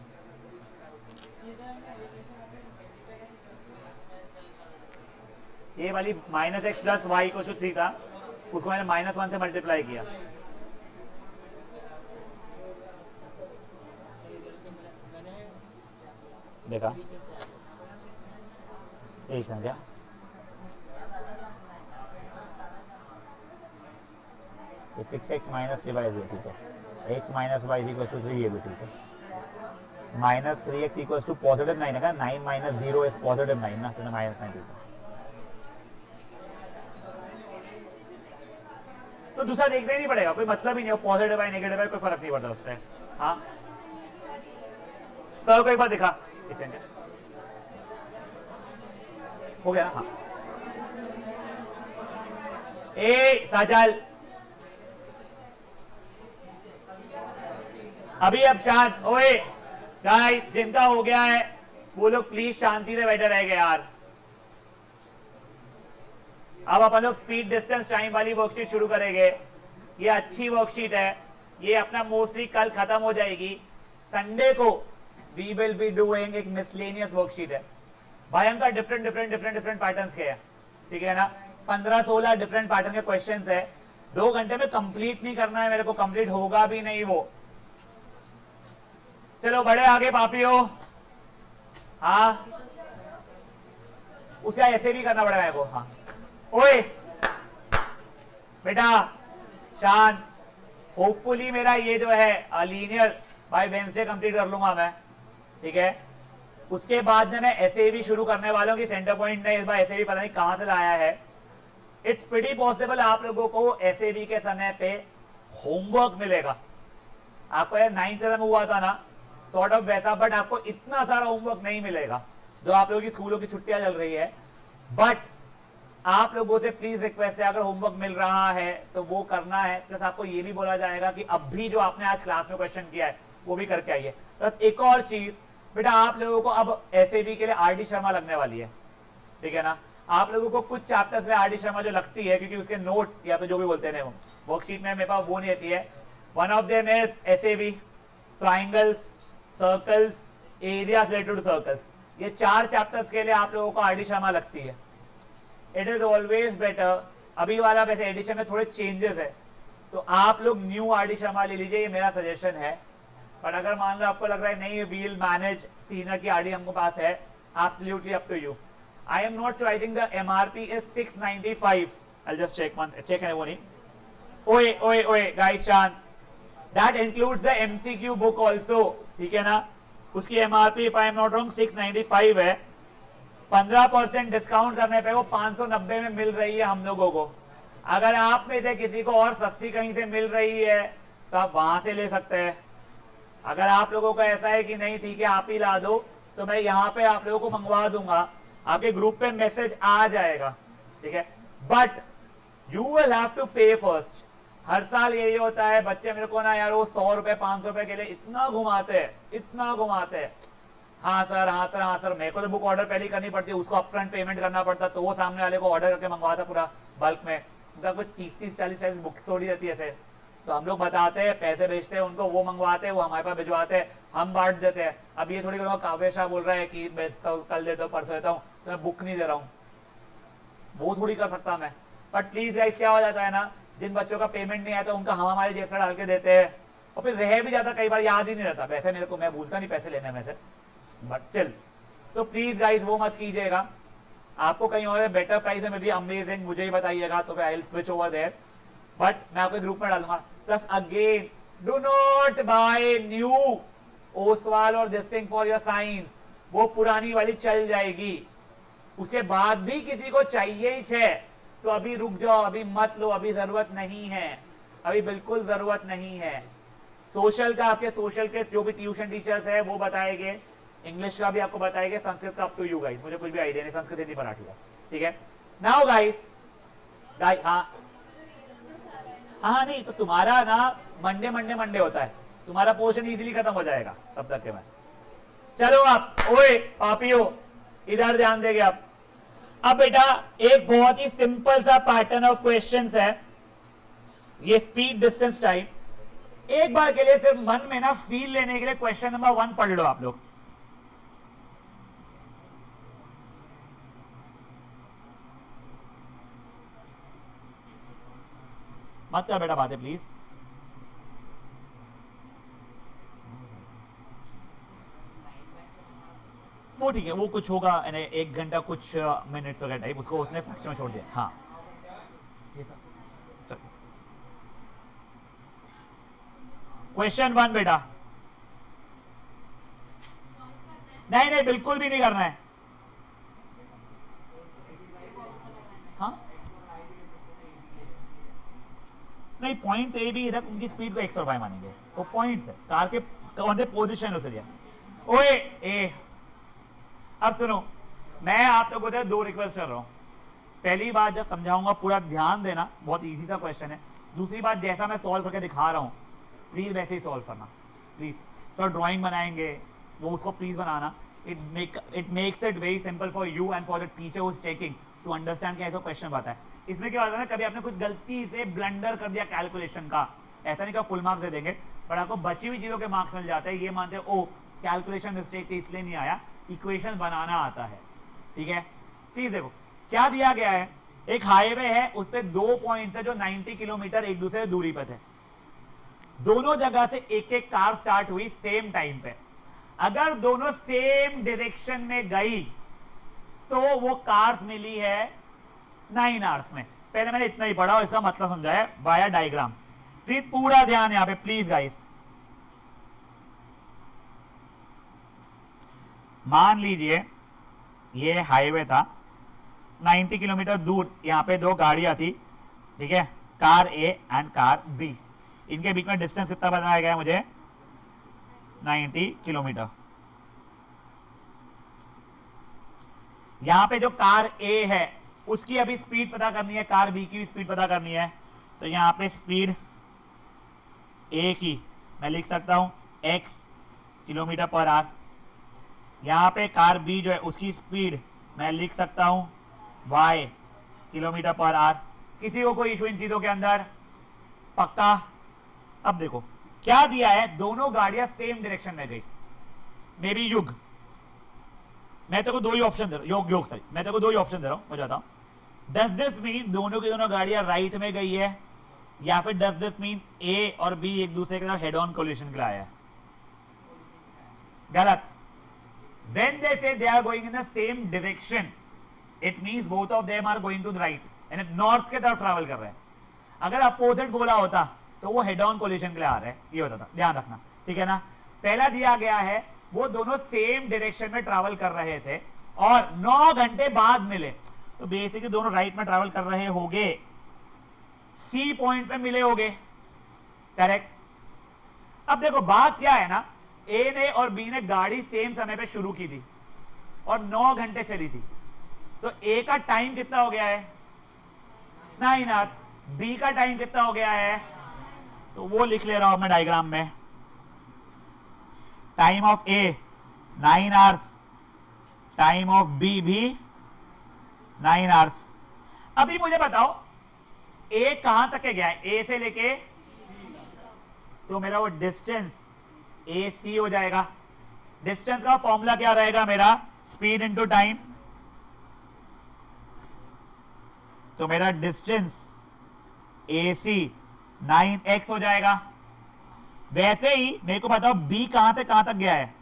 ये वाली minus x plus y equal to 3 था, उसको मैंने -1 से मल्टीप्लाई किया। देखा एक संख्या, तो 6x माइनस के बाई ठीक है, x minus y equal to 3, ये भी ठीक है। -3x इक्वल टू पॉजिटिव 9 है, 9 माइनस 0 इज पॉजिटिव 9 ना, तो -9 ठीक है। तो दूसरा देखना ही नहीं पड़ेगा, कोई मतलब ही नहीं, पॉजिटिव है नेगेटिव है कोई फर्क नहीं पड़ता उससे। हाँ सर को एक बार दिखा, हो गया ना, हाँ ए साजल, अभी अब शांत। ओए गाइस, जिनका हो गया है वो लोग प्लीज शांति से बैठे रहेंगे यार। अब अपन लोग स्पीड डिस्टेंस टाइम वाली वर्कशीट शुरू करेंगे। ये अच्छी वर्कशीट है, ये अपना मोस्टली कल खत्म हो जाएगी। संडे को वी विल बी डूइंग एक मिसलेनियस वर्कशीट है। भयंकर different different different different patterns के हैं, ठीक है ना। 15-16 डिफरेंट पैटर्न के क्वेश्चंस है। 2 घंटे में कंप्लीट नहीं करना है मेरे को, कंप्लीट होगा भी नहीं वो। चलो बड़े आगे पापियो। हाँ, उसे ऐसे भी करना पड़ेगा मेरे को। हाँ ओए बेटा शांत। होपफुली मेरा ये जो है लीनियर बाय वेडनेसडे कंप्लीट कर लूंगा मैं, ठीक है। उसके बाद में मैं ऐसे भी शुरू करने वाला हूं कि सेंटर पॉइंट ने इस बार ऐसे भी पता नहीं कहां से लाया है। इट्स प्रीटी पॉसिबल आप लोगों को ऐसे भी के समय पे होमवर्क मिलेगा। आपको 9th में हुआ था ना सॉर्ट ऑफ वैसा, बट आपको इतना सारा होमवर्क नहीं मिलेगा जो आप लोगों की स्कूलों की छुट्टियां चल रही है। बट आप लोगों से प्लीज रिक्वेस्ट है, अगर होमवर्क मिल रहा है तो वो करना है। प्लस आपको ये भी बोला जाएगा कि अब भी जो आपने आज क्लास में क्वेश्चन किया है वो भी करके आइए। प्लस एक और चीज बेटा, आप लोगों को अब एसएबी के लिए आरडी शर्मा लगने वाली है, ठीक है ना। आप लोगों को कुछ चैप्टर्स में आरडी शर्मा जो लगती है, क्योंकि उसके नोट्स या फिर जो भी बोलते हैं वर्कशीट में मेरे पास वो नहीं रहती है। One of them is SAB, triangles, circles, areas related to circles. ये 4 चैप्टर्स के लिए आप लोगों को आरडी शर्मा लगती है। It is always better. अभी वाला वैसे एडिशन में थोड़े चेंजेस है, तो आप लोग न्यू आरडी शर्मा ले लीजिए, ये मेरा सजेशन है। बट अगर मान लो आपको लग रहा है नहीं वील मैनेज सीनियर की आरडी हमको पास है, absolutely up to you. I am not writing the MRP is 695। I just check है वो नहीं। ओए ओए ओए गाइस शांत। That includes the MCQ book also, ठीक है ना। उसकी MRP if I am not wrong 695 है। 15% डिस्काउंट करने पे वो 590 में मिल रही है हम लोगों को। अगर आप में से किसी को और सस्ती कहीं से मिल रही है तो आप वहां से ले सकते हैं। अगर आप लोगों का ऐसा है कि नहीं ठीक है आप ही ला दो, तो मैं यहाँ पे आप लोगों को मंगवा दूंगा, आपके ग्रुप पे मैसेज आ जाएगा, ठीक है। But you will have to pay first. हर साल यही होता है, बच्चे मेरे को ना यार वो 100 रुपए 500 रुपए के लिए इतना घुमाते हैं, इतना घुमाते हैं। हाँ सर हाँ सर हाँ सर, मेरे को तो बुक ऑर्डर पहले करनी पड़ती है, उसको अपफ्रंट पेमेंट करना पड़ता, तो वो सामने वाले को ऑर्डर करके मंगवाता पूरा बल्क में। उनका कुछ 30-40 बुक्स थोड़ी रहती है ऐसे। तो हम लोग बताते हैं, पैसे भेजते हैं उनको, वो मंगवाते हैं, वो हमारे पास भिजवाते हैं, हम बांट देते हैं। अब ये थोड़ी काव्य शाह बोल रहा है कि बेचता हूँ, कल देता हूँ, परसों देता हूँ, तो मैं बुक नहीं दे रहा हूँ, वो थोड़ी कर सकता मैं। बट प्लीज गाइस क्या हो जाता है ना, जिन बच्चों का पेमेंट नहीं आता उनका हम हमारे जेब से डाल के देते हैं, और फिर रह भी जाता, कई बार याद ही नहीं रहता। वैसे मेरे को, मैं भूलता नहीं पैसे लेने में से, बट स्टिल। तो प्लीज गाइस वो मत कीजिएगा। आपको कहीं और बेटर प्राइस में मिल रही है, अमेजिंग, मुझे ही बताइएगा, तो फिर I will switch over there. But मैं आपके ग्रुप में डालूंगा। Plus again do not buy new Oswal और this thing for your science, वो पुरानी वाली चल जाएगी। उसके बाद भी किसी को चाहिए ही 6, तो अभी रुक जाओ, अभी मत लो, अभी जरूरत नहीं है, अभी बिल्कुल जरूरत नहीं है। सोशल का आपके सोशल के जो भी ट्यूशन टीचर्स है वो बताएंगे, इंग्लिश का भी आपको बताएंगे, संस्कृत का अप टू यू गाइस, मुझे कुछ भी आइडिया नहीं संस्कृत हिंदी मराठी का, ठीक है। नाउ गाइस हाँ हाँ नहीं, तो तुम्हारा ना मंडे होता है, तुम्हारा पोर्शन इजीली खत्म हो जाएगा तब तक के मैं। चलो आप ओए पापियो इधर ध्यान देंगे आप। अब बेटा एक बहुत ही सिंपल सा पैटर्न ऑफ क्वेश्चंस है, ये स्पीड डिस्टेंस टाइम। एक बार के लिए सिर्फ मन में ना फील लेने के लिए क्वेश्चन नंबर 1 पढ़ लो आप लोग। मत कर बेटा बातें प्लीज। वो ठीक है, वो कुछ होगा 1 घंटा कुछ मिनट्स वगैरह टाइप, उसको उसने फ्रैक्शन में छोड़ दिया। हाँ ये सब क्वेश्चन 1 बेटा, नहीं नहीं बिल्कुल भी नहीं करना है। हाँ नहीं, पॉइंट्स ए बी रख, उनकी स्पीड को 105 मानेंगे, वो पॉइंट्स है, कार के कौन से पोजीशन उसे दिया। ओए ए अब सुनो, मैं आप लोगों से 2 रिक्वेस्ट कर रहा हूं। पहली बात जब समझाऊंगा पूरा ध्यान देना, बहुत इजी सा क्वेश्चन है। दूसरी बात, जैसा मैं सॉल्व करके दिखा रहा हूं प्लीज वैसे ही सॉल्व करना, प्लीज। तो ड्राइंग बनाएंगे वो उसको प्लीज बनाना। It makes it very simple for you and for the teacher who is taking to understand कैसे क्वेश्चन आता है। इसमें क्या होता है ना, कभी आपने कुछ गलती से ब्लंडर कर दिया कैलकुलेशन का, ऐसा नहीं कि फुल मार्क्स दे देंगे, पर आपको बची हुई चीजों के मार्क्स मिल जाते हैं। ये मानते हैं ओ कैलकुलेशन मिस्टेक थी इसलिए नहीं आया, इक्वेशन बनाना आता है। ठीक है, प्लीज देखो क्या दिया गया है। एक हाईवे है, उस पे 2 पॉइंट्स है जो 90 किलोमीटर एक दूसरे दूरी पर थे। दोनों जगह से एक एक कार स्टार्ट हुई सेम टाइम पे। अगर दोनों सेम डायरेक्शन में गई तो वो कार्स मिली है 9 आवर्स में। पहले मैंने इतना ही पढ़ा और इसका मतलब समझाया वाया डायग्राम। प्लीज पूरा ध्यान यहां पे प्लीज गाइस। मान लीजिए ये हाईवे था, 90 किलोमीटर दूर यहां पे 2 गाड़ियां थी, ठीक है, car A and car B. इनके बीच में डिस्टेंस कितना बताया गया मुझे, 90 किलोमीटर। यहां पे जो कार ए है उसकी अभी स्पीड पता करनी है, कार बी की भी स्पीड पता करनी है। तो यहां पे स्पीड ए की मैं लिख सकता हूं x किलोमीटर पर आवर। यहां पे कार बी जो है उसकी स्पीड मैं लिख सकता हूं y किलोमीटर पर आवर। किसी को कोई इशू इन चीजों के अंदर? पक्का। अब देखो क्या दिया है, दोनों गाड़ियां सेम डायरेक्शन में गई। मे बी युग, मैं तेरे को 2 ही ऑप्शन दे रहा हूं, योग सही, मैं तेरे को 2 ही ऑप्शन दे रहा हूं, मैं बताता हूं। डज दिस मीन दोनों की दोनों गाड़ियां राइट में गई है, या फिर डज दिस मीन ए और बी एक दूसरे के साथ हेड ऑन कोलिशन के लिए आया है? गलत। When they say they are going in the same direction, it means both of them are going to the right, यानी नॉर्थ के तरफ ट्रैवल कर रहे हैं। अगर अपोजिट बोला होता तो वो हेड ऑन कोलिशन के लिए आ रहे हैं, ये होता था, ध्यान रखना, ठीक है ना। पहला दिया गया है वो दोनों सेम डायरेक्शन में ट्रैवल कर रहे थे और 9 घंटे बाद मिले, तो बेसिकली दोनों राइट में ट्रैवल कर रहे होंगे, सी पॉइंट पे मिले होंगे, करेक्ट। अब देखो बात क्या है ना, ए ने और बी ने गाड़ी सेम समय पे शुरू की थी और 9 घंटे चली थी, तो ए का टाइम कितना हो गया है, 9 आवर्स। बी का टाइम कितना हो गया है, तो वो लिख ले रहा हूं मैं डायग्राम में। Time of A 9 hours, time of B भी 9 आवर्स। अभी मुझे बताओ ए कहां तक गया है, ए से लेके, तो मेरा वो डिस्टेंस ए सी हो जाएगा। डिस्टेंस का फॉर्मूला क्या रहेगा मेरा, स्पीड इंटू टाइम, तो मेरा डिस्टेंस ए सी 9x हो जाएगा। वैसे ही मेरे को बताओ बी कहां से कहां तक गया है,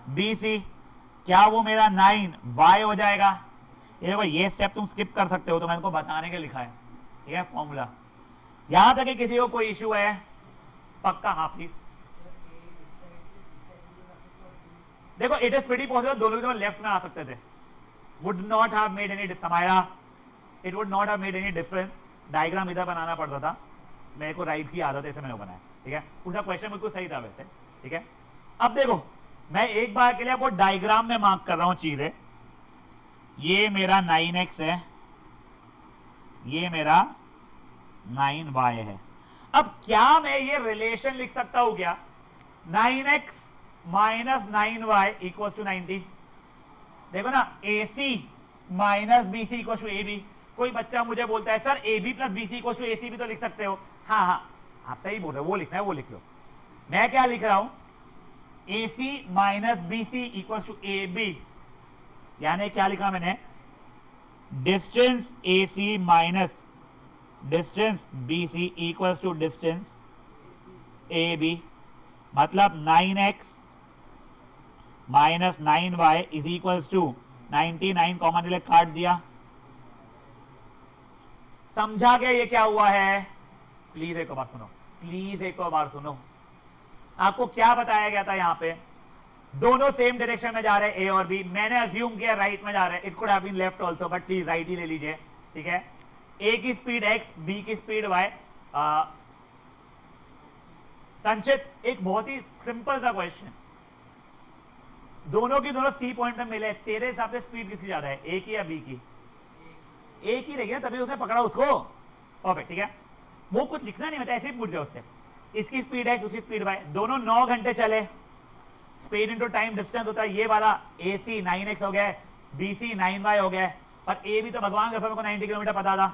बी सी, क्या वो मेरा 9y हो जाएगा? ये स्टेप तुम स्किप कर सकते हो, तो मैंने को बताने के लिखा है, ठीक है, फॉर्मूला। यहां तक कि किसी को कोई इश्यू है? पक्का, हाँ प्लीज। देखो इट इज प्रीटी पॉसिबल दोनों के लेफ्ट में आ सकते थे, would not have made any, Samaira it would not have made any difference. Diagram इधर बनाना पड़ता था, मेरे को राइट की आदत है, इसे मैंने बनाया, ठीक है। उसका क्वेश्चन बिल्कुल सही था वैसे, ठीक है। अब देखो मैं एक बार के लिए आपको डायग्राम में मार्क कर रहा हूं चीजें। ये मेरा 9x है, ये मेरा 9y है। अब क्या मैं ये रिलेशन लिख सकता हूं क्या, 9x minus 9y equal to 90? देखो ना, AC minus BC equal to AB। कोई बच्चा मुझे बोलता है sir AB plus BC equal to AC भी तो लिख सकते हो। हाँ हाँ आप सही बोल रहे हो, वो लिखना है वो लिख लो। मैं क्या लिख रहा हूं, AC minus BC equal to AB, यानी क्या लिखा मैंने, distance AC minus distance BC equal to distance AB। मतलब 9x minus 9y is equal to 99 common ले काट दिया। समझा गया ये क्या हुआ है? प्लीज एक बार सुनो, प्लीज एक बार सुनो। आपको क्या बताया गया था, यहां पे दोनों सेम डायरेक्शन में जा रहे हैं ए और बी। मैंने अज्यूम किया राइट में जा रहे हैं, it could have been left also, but please write ही ले लीजिए, ठीक है। ए की स्पीड x, बी की स्पीड y। संचित एक बहुत ही सिंपल सा क्वेश्चन, दोनों की दोनों सी पॉइंट में मिले, तेरे हिसाब से स्पीड किसकी ज्यादा है, ए की या बी की? एक ही रह गया, तभी उसने पकड़ा उसको। परफेक्ट, ठीक है। वो कुछ लिखना नहीं, मतलब ऐसे ही पूछ दिया उससे। इसकी स्पीड है, उसकी स्पीड वाई, दोनों 9 घंटे चले। स्पीड इंटू टाइम डिस्टेंस होता है ये वाला, AC 9x हो गया, BC 9y हो गया, और A भी तो भगवान का को 90 किलोमीटर पता था।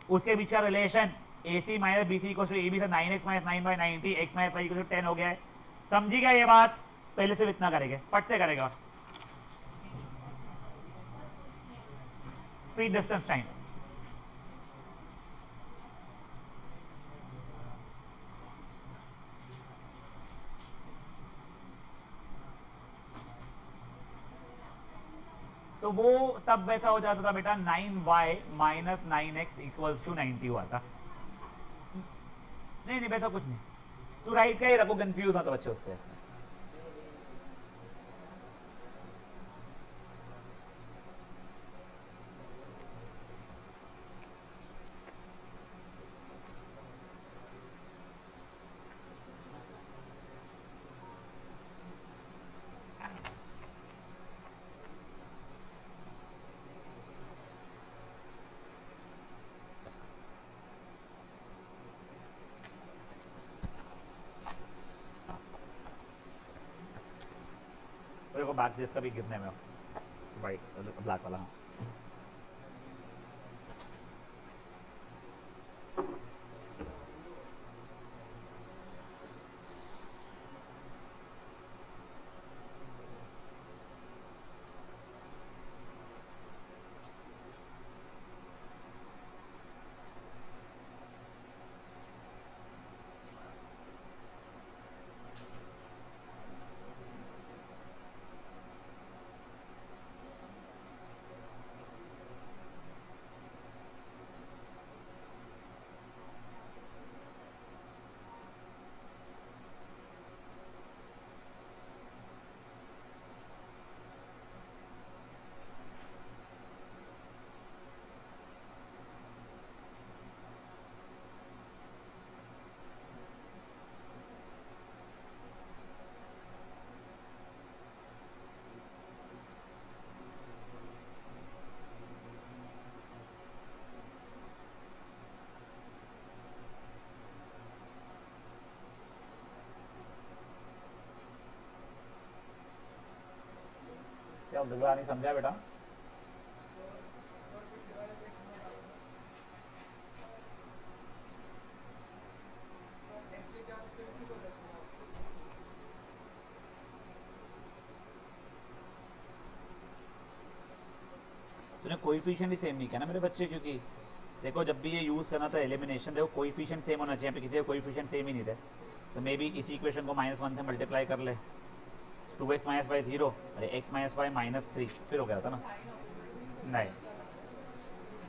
उसके बीच का रिलेशन AC माइनस BC को AB से 9x minus 9y 90, x minus y को 10 हो गया है। समझी क्या ये बात? पहले सिर्फ इतना करेंगे, फट से करेगा। स्पीड डिस्टेंस टाइम, तो वो तब वैसा हो जाता था बेटा 9y minus 9x equals to 90 हुआ था। नहीं नहीं वैसा कुछ नहीं, तू राइट का ही रखो, कंफ्यूज मत बच्चे उसके ऐसे। देखो बैक इसका भी गिरने में वाइट ब्लैक वाला। क्या दुगला नहीं समझा बेटा? तूने कोएफिशिएंट ही सेम नहीं किया ना मेरे बच्चे, क्योंकि देखो जब भी ये यूज करना था एलिमिनेशन, देखो कोएफिशिएंट सेम होना चाहिए, पे किसी का कोएफिशिएंट सेम ही नहीं थे, तो मे बी इसी इक्वेशन को -1 से मल्टीप्लाई कर ले, 2x माइनस वाई 0, अरे x माइनस वाई -3, फिर हो गया था ना। नहीं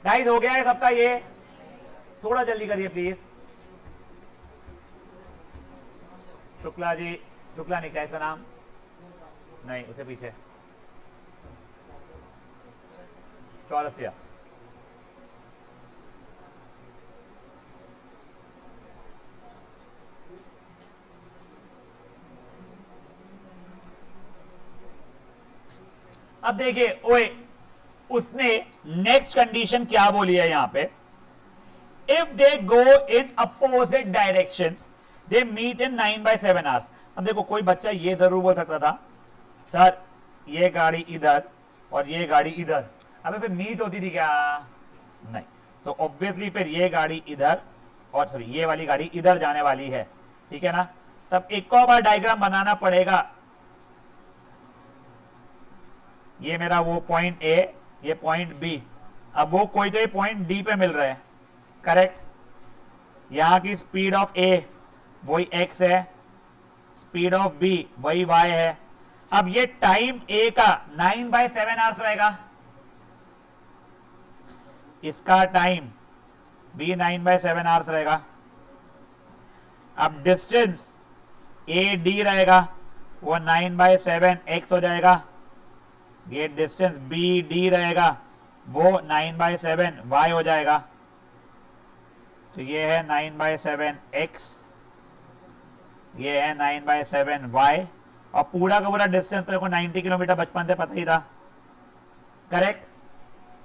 गाइस हो गया है सबका, ये थोड़ा जल्दी करिए प्लीज। शुक्ला जी, शुक्ला नहीं क्या इसका नाम, नहीं उसे पीछे चौरसिया। अब देखिए ओए, उसने नेक्स्ट कंडीशन क्या बोली है यहां पे, if they go in opposite directions they meet in 9/7 hours. अब देखो कोई बच्चा ये जरूर बोल सकता था सर ये गाड़ी इधर और ये गाड़ी इधर, अबे फिर मीट होती थी क्या? नहीं, तो ऑब्वियसली फिर ये गाड़ी इधर और सॉरी ये वाली गाड़ी इधर जाने वाली है, ठीक है ना। तब एक और बार डायग्राम बनाना पड़ेगा। ये मेरा वो पॉइंट ए, ये पॉइंट बी, अब वो कोई तो ये पॉइंट डी पे मिल रहा है, करेक्ट। यहां की स्पीड ऑफ ए वही x है, स्पीड ऑफ बी वही y है। अब ये टाइम ए का 9/7 आवर्स रहेगा, इसका टाइम भी 9/7 आवर्स रहेगा। अब डिस्टेंस ए डी रहेगा, वो 9/7 x हो जाएगा। ये डिस्टेंस बी डी रहेगा, वो 9/7 y हो जाएगा। तो ये है 9/7 x, ये है 9/7 y, और पूरा का पूरा डिस्टेंस तो 90 किलोमीटर बचपन से पता ही था, करेक्ट।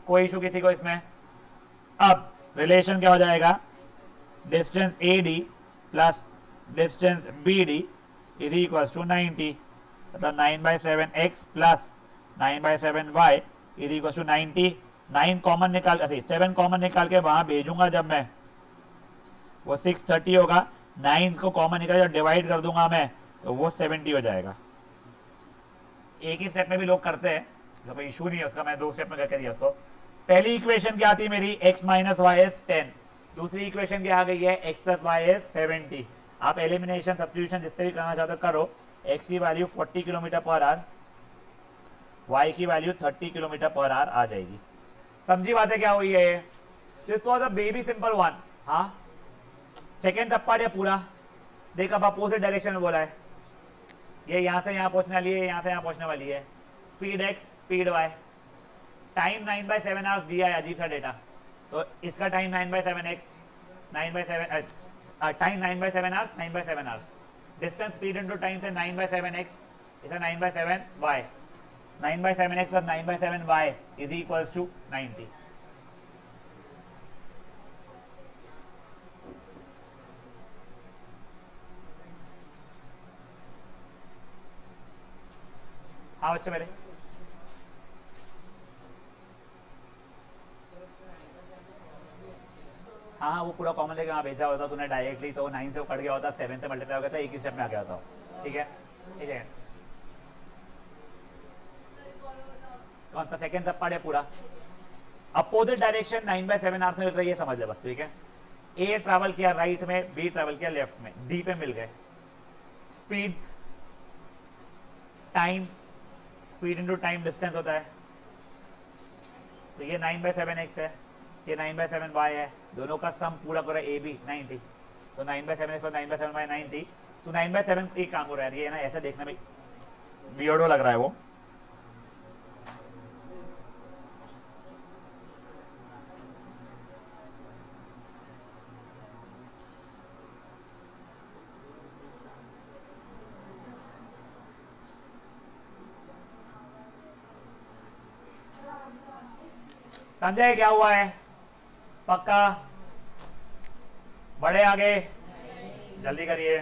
कोई इशू किसी को इसमें? अब रिलेशन क्या हो जाएगा, distance A D plus distance B D is equal to 90, मतलब 9/7x plus 9/7y is equal to 90। 9 common निकाल, 7 कॉमन निकाल के वहां भेजूंगा जब मैं, वो 630 होगा। 9 को कॉमन निकाल जब डिवाइड कर दूंगा मैं तो वो 70 हो जाएगा। एक ही स्टेप में भी लोग करते हैं, तो कोई इशू नहीं है उसका, मैं 2 स्टेप में करके दिया उसको। पहली इक्वेशन क्या थी मेरी, x माइनस वाई इज 10। दूसरी इक्वेशन क्या आ गई है, x प्लस वाई इज 70। आप एलिमिनेशन सब्स्टिट्यूशन जिससे भी करना चाहते हो करो। x की value 40 kilometre per hour, y की वैल्यू 30 किलोमीटर पर आवर आ जाएगी। समझी बातें क्या हुई है? This was a baby simple one. हाँ, सेकेंड सप्पाट है पूरा। देख अब अपोजिट डायरेक्शन में बोला है, ये यहां से यहां पहुंचने वाली है, यहां से यहां पहुंचने वाली है। Speed x speed y, time 9/7 hours दिया है, अजीब सा डेटा। तो इसका time 9/7x, 9/7 time 9/7 hours, 9/7 hours. Distance speed into time से 9/7x, इसका 9/7y, 9/7x plus 9/7y is equals to 90। हाँ बच्चे मेरे, हाँ वो पूरा कॉमन लेके वहाँ भेजा होता तूने डायरेक्टली, तो 9 से कट गया होता, 7 से मल्टीप्लाई हो गया था, एक ही स्टेप में आ गया होता। ठीक है, ठीक है। कौन सा सेकंड सब पार्ट है पूरा? अपोजिट डायरेक्शन 9/7 आवर्स में मिल रही है, समझ ले बस। ठीक है, ए ट्रैवल किया राइट में, बी ट्रैवल किया लेफ्ट में, डी पे मिल गए। Speeds, times, speed into time distance होता है। तो ये 9/7x है, ये 9/7y है, दोनों का सम पूरा पूरा ए बी 90। तो 9/7x और 9/7y 90। तो 9/7 एक काम हो रहा है, ये ना ऐसा देखने में वियर्डो लग रहा है वो। समझे क्या हुआ है? पक्का? बढ़े आगे, जल्दी करिए।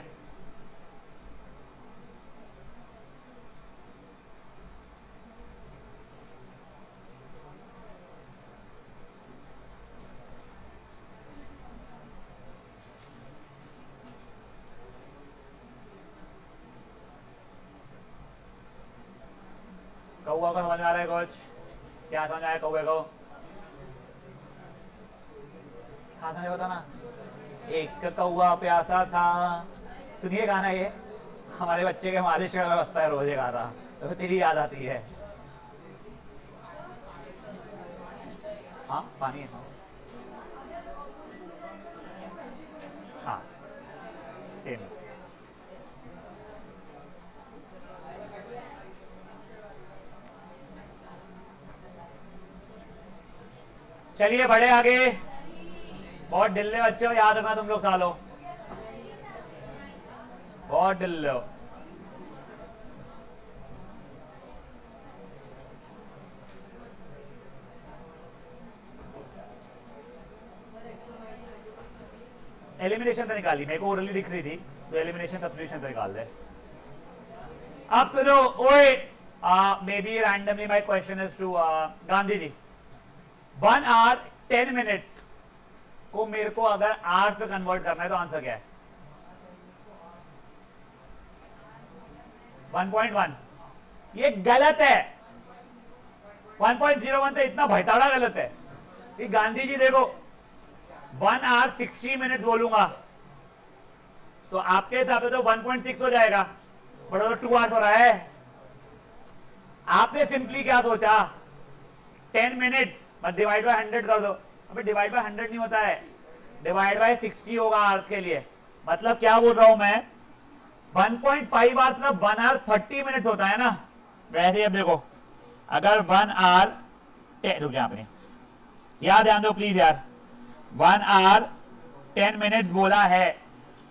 कौआ को समझ में आ रहा है कुछ? क्या समझ आया कौए को? हाँ समझे, बता ना। एक कौआ प्यासा था, सुनिए गाना ये, हमारे बच्चे के मालिश का व्यवस्था है, रोजे गाना तो तेरी याद आती है। हाँ पानी है, हाँ सेम। चलिए बढ़े आगे। बहुत डिल्ले बच्चे हो, याद रखना तुम लोग सालों, बहुत डिल्ले हो। एलिमिनेशन तो निकाली, मेरे को ओरली दिख रही थी, तो एलिमिनेशन सब्स्टिट्यूशन तो निकाल दे। अब सुनो ओए, maybe randomly my question is to Gandhi ji. 1 hour 10 minutes को मेरे को अगर आवर्स पे कन्वर्ट करना है तो आंसर क्या है? 1.1। ये गलत है, 1.01 तो इतना भैताड़ा गलत है कि गांधी जी देखो 1 hour 60 minutes बोलूंगा तो आपके हिसाब से तो 1.6 हो जाएगा, बट तो 2 hours हो रहा है। आपने सिंपली क्या सोचा, 10 minutes बट डिवाइड बाय 100 कर दो। अबे डिवाइड बाय 100 नहीं होता है, डिवाइड बाय 60 होगा आवर्स के लिए। मतलब क्या बोल रहा हूं मैं, 1.5 आवर्स में 1 hour 30 मिनट्स होता है ना। वैसे अब देखो, अगर 1 hour, रुक जा आपने, याद ध्यान दो प्लीज यार, 1 hour 10 मिनट्स बोला है,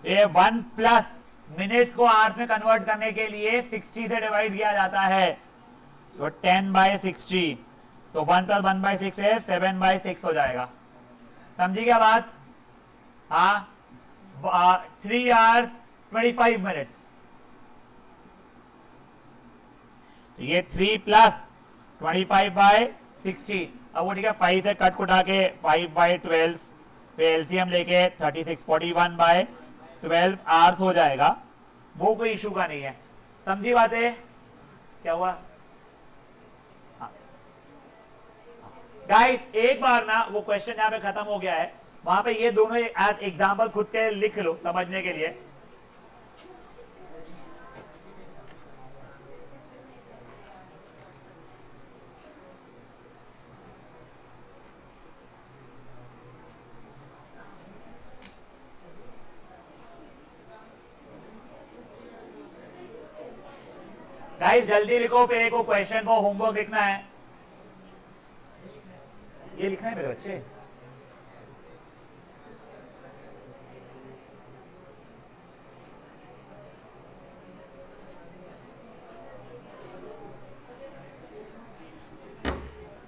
ये 1 प्लस मिनट्स को आवर्स में कन्वर्ट करने के लिए 60 से डिवाइड किया जाता है, तो 10/60, तो 1 + 1/6 है, 7/6 हो जाएगा। समझी क्या बात? हाँ, 3 hours 25 minutes। तो ये 3 प्लस 25/60। अब वो ठीक है, 5 से कट कुटा के 5/12 पे एलसीएम लेके 36 41/12 आवर्स हो जाएगा। वो कोई इशू का नहीं है। समझी बातें? क्या हुआ? गाइस एक बार ना वो क्वेश्चन यहाँ पे खत्म हो गया है, वहां पे ये दोनों एग्जाम्पल खुद के लिख लो समझने के लिए। गाइस जल्दी लिखो, फिर एक क्वेश्चन को होमवर्क लिखना है। ये लिखना है मेरे बच्चे।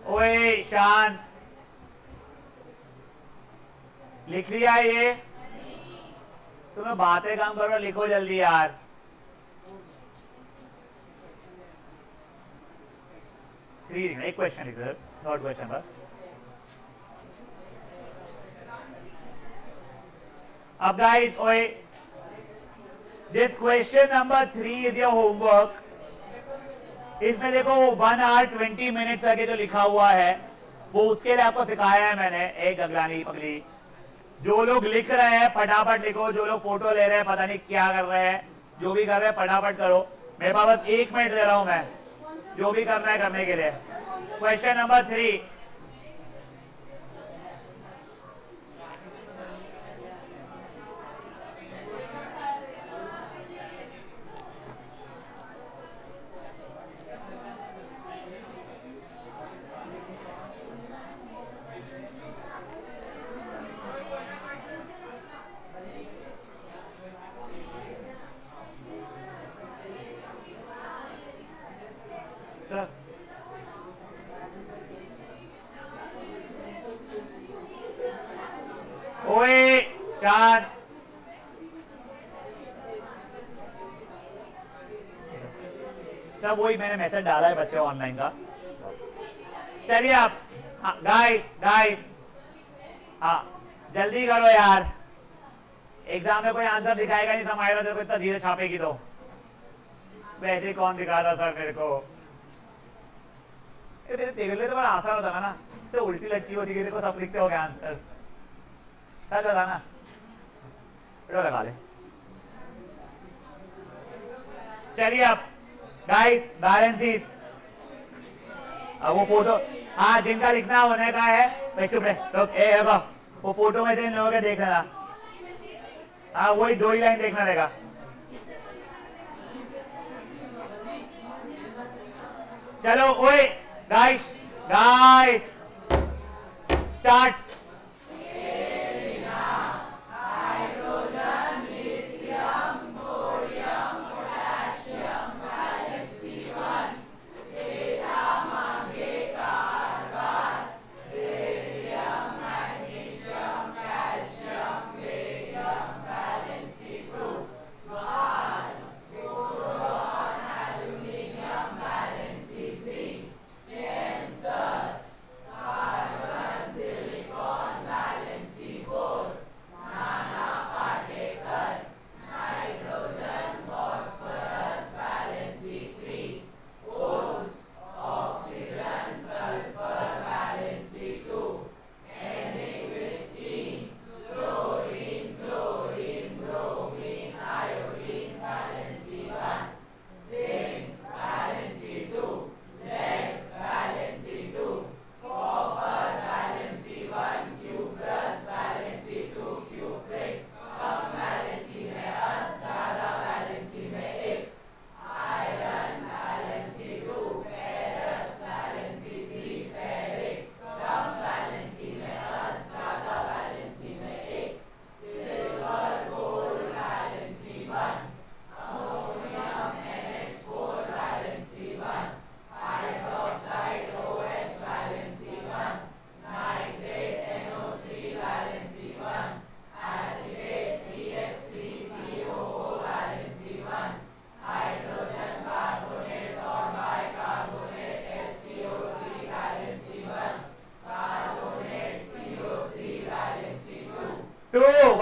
ओए शांत, लिख लिया ये? तुम्हें बातें काम करो, लिखो जल्दी यार। एक क्वेश्चन लिख दो, थर्ड क्वेश्चन बस। अब गाइस ओए, this question number 3 is your homework. इसमें देखो 1 hour 20 minutes आगे जो लिखा हुआ है वो उसके लिए आपको सिखाया है मैंने। एक अगलानी पगली, जो लोग लिख रहे हैं फटाफट लिखो, जो लोग फोटो ले रहे हैं पता नहीं क्या कर रहे हैं, जो भी कर रहे हैं फटाफट करो। मेरे पास बस 1 मिनट दे रहा हूं मैं, जो भी करना है करने के लिए। क्वेश्चन नंबर 3, सर ओए शांत, सर वही मैंने मैसेज डाला है बच्चे ऑनलाइन का। चलिए आप, हाँ गाइस गाइस, हाँ जल्दी करो यार, एग्जाम में कोई आंसर दिखाएगा नहीं समाएगा तेरे को, इतना धीरे छापेगी तो। वैसे कौन दिखा रहा सर मेरे को? तेरे लिए तो बड़ा आसान होता है ना, तो उल्टी लटकी होती है, देखो सब लिखते हो गया आंसर। सच बता ना, वीडियो लगा ले। चलिए अब गाइस बैलेंसेस, अब वो फोटो, हाँ जिनका लिखना होने का है भाई चुप रहे लोग। ए वो फोटो में से इन लोगों के देख लेना, हाँ वही 2 ही लाइन देखना रहेगा। चलो ओए गाइस गाइस स्टार्ट।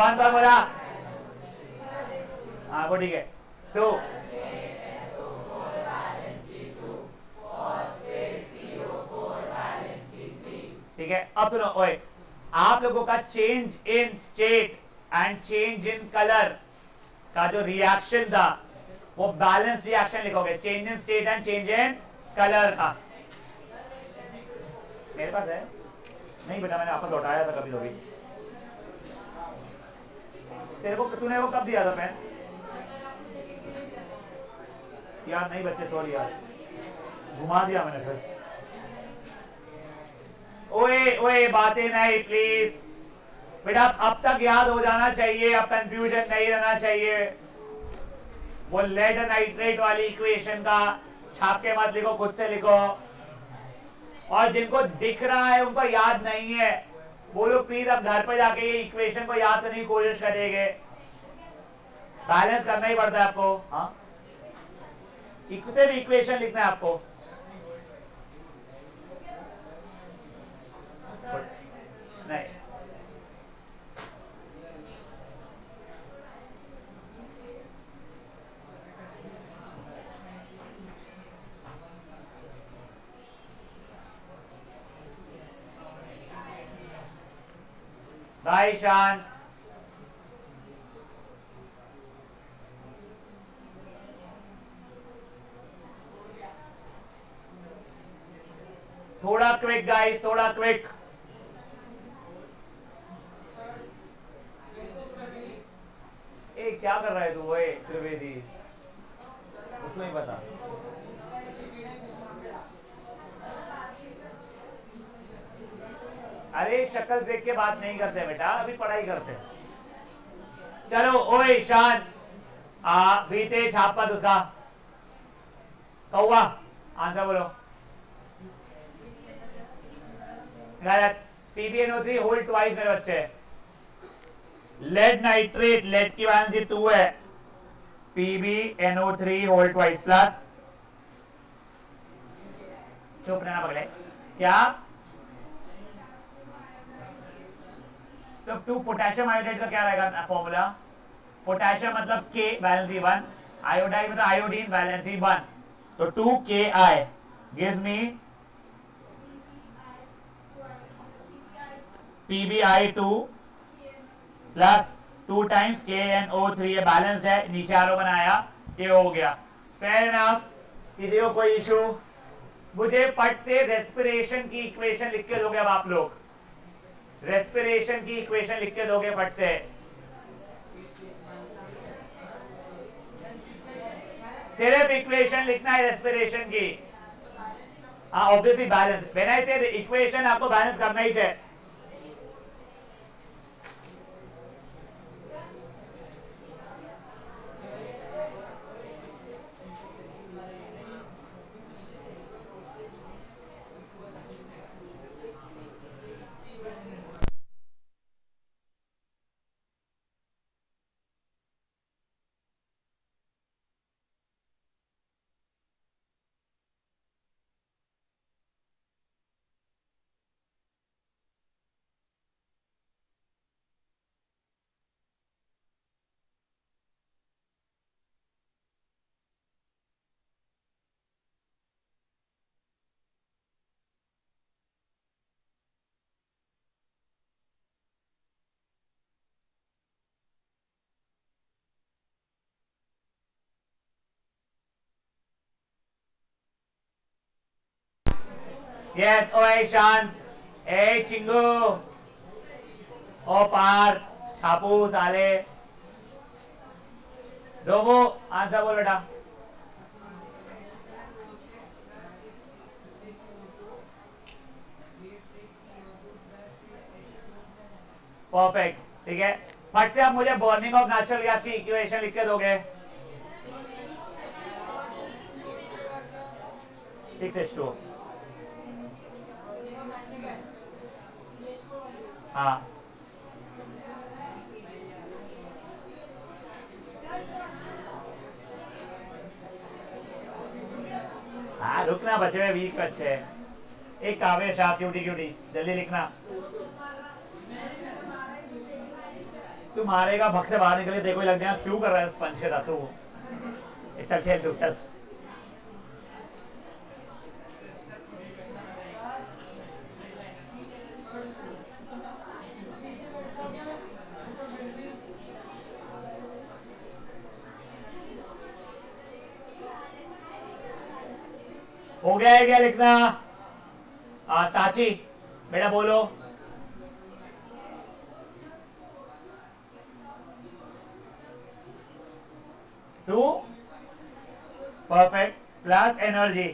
कौन कौन बोला? हाँ वो ठीक है। 2 ठीक है। अब सुनो ओए, आप लोगों का change in state and change in colour का जो रिएक्शन था वो बैलेंस रिएक्शन लिखोगे, change in state and change in colour का। मेरे पास है नहीं बेटा, मैंने आपको लौटाया था कभी कभी। तेरे को तूने वो कब दिया था पेन? यार नहीं बच्चे, सॉरी यार, घुमा दिया मैंने फिर। ओए ओए बातें नहीं प्लीज बेटा, अब तक याद हो जाना चाहिए, अब कंफ्यूजन नहीं रहना चाहिए। वो लेड नाइट्रेट वाली इक्वेशन का छाप के मत लिखो, खुद से लिखो। और जिनको दिख रहा है उनको याद नहीं है वो लोग प्लीज अब घर पे जाके ये इक्वेशन को याद करने की कोशिश करेंगे। बैलेंस करना ही पड़ता है आपको। हाँ, इक्वते भी इक्वेशन लिखना है आपको। नहीं भाई शांत, थोड़ा क्विक गाइस, थोड़ा क्विक। ए क्या कर रहा है तू? ओए त्रिवेदी, उसको नहीं पता। अरे शक्ल देख के बात नहीं करते बेटा, अभी पढ़ाई करते हैं। चलो ओए शान, बीते छापा उसका कौवा, आंसर बोलो। गलत। PbNO3 होल ट्वाइस मेरे बच्चे। लेड नाइट्रेट, लेड की वैलेंसी 2 है, PbNO3 होल ट्वाइस प्लस, चुप रहना पकड़े क्या? तो 2 पोटेशियम आयोडाइड का क्या रहेगा फॉर्मूला? पोटेशियम मतलब K वैलेंसी 1, आयोडाइड मतलब आयोडीन वैलेंसी 1, तो 2Ki gives me PbI2 plus 2 times KNO3। ये बैलेंस है, नीचे आरो बनाया, ये हो गया। फेयर इनफ, किसी को कोई इशू? मुझे फट से रेस्पिरेशन की इक्वेशन लिख के दोगे अब आप लोग, रेस्पिरेशन की इक्वेशन लिख के दोगे फट से। सिर्फ इक्वेशन लिखना है रेस्पिरेशन की। हाँ ऑब्वियसली बैलेंस, व्हेन आई से इक्वेशन आपको बैलेंस करना ही चाहिए। यस ओए शांत, ए चिंगू, ओ पार्थ, छापू साले, दोगो आंसर बोल बेटा। परफेक्ट, ठीक है। फट से आप मुझे बर्निंग ऑफ नेचुरल गैस की इक्वेशन लिख के दोगे। 6H2। हाँ हाँ रुकना बचे हुए वीक बच्चे। एक काव्य शाप क्यूटी क्यूटी जल्दी लिखना। तू मारेगा भक्त से बाहर निकले देखो लग जाएगा क्यों कर रहा है स्पंज के साथ तू। चल खेल तू चल। हो गया है क्या लिखना? साची बेटा बोलो। 2 परफेक्ट प्लस एनर्जी।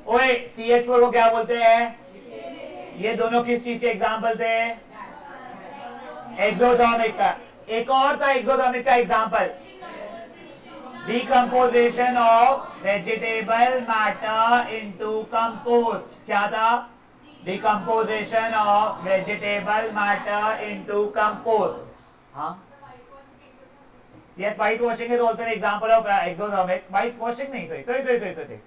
ओए CH4 को क्या बोलते हैं? ये दोनों किस चीज के एग्जाम्पल थे? एक्सोथर्मिक का। एक और था एक्सोथर्मिक का example, decomposition of vegetable matter into compost. क्या था? Decomposition of vegetable matter into compost. हाँ, yes, white washing is also an example of exothermic. White washing नहीं, सही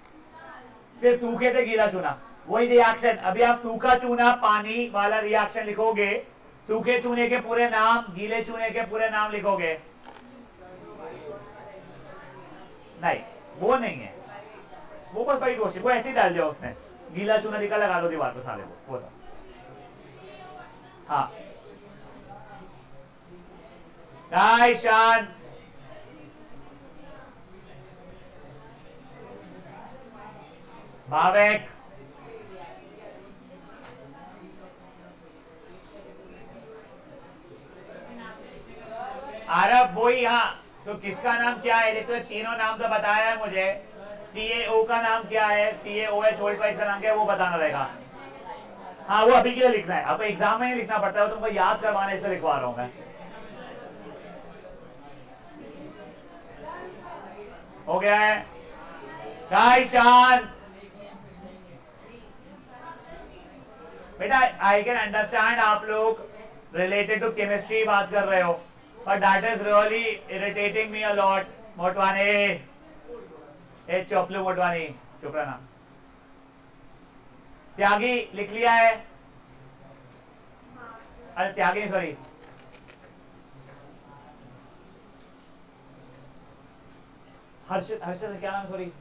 सिर्फ सूखे थे गीला चूना, वही रिएक्शन। अभी आप सूखा चूना पानी वाला रिएक्शन लिखोगे, सूखे चूने के पूरे नाम, गीले चूने के पूरे नाम लिखोगे? नहीं, वो नहीं है, वो बस व्हाइट वॉशिंग, वो ऐसे ही डाल दिया उसने, गीला चूना दिखा लगा दो दीवार पर साले वो था। हाँ गाइस शांत। भावेक आरब वही। हाँ तो किसका नाम क्या है? देखो तीनों नाम तो बताया है मुझे। CaO का नाम क्या है? CaOH होल्ड वाइज का नाम क्या है वो बताना रहेगा। हाँ वो अभी के लिए लिखना है, आपको एग्जाम में ही लिखना पड़ता है, तुमको याद करवाने इसलिए लिखवा रहा हूं मैं। हो गया है गाइस शांत। बेटा आई कैन अंडरस्टैंड आप लोग रिलेटेड टू केमिस्ट्री बात कर रहे हो, but that is really irritating me a lot. Motwani, ए चोपलू मोटवानी, चुप रहना। त्यागी लिख लिया है? अरे त्यागी सॉरी, हर्षद क्या नाम? सॉरी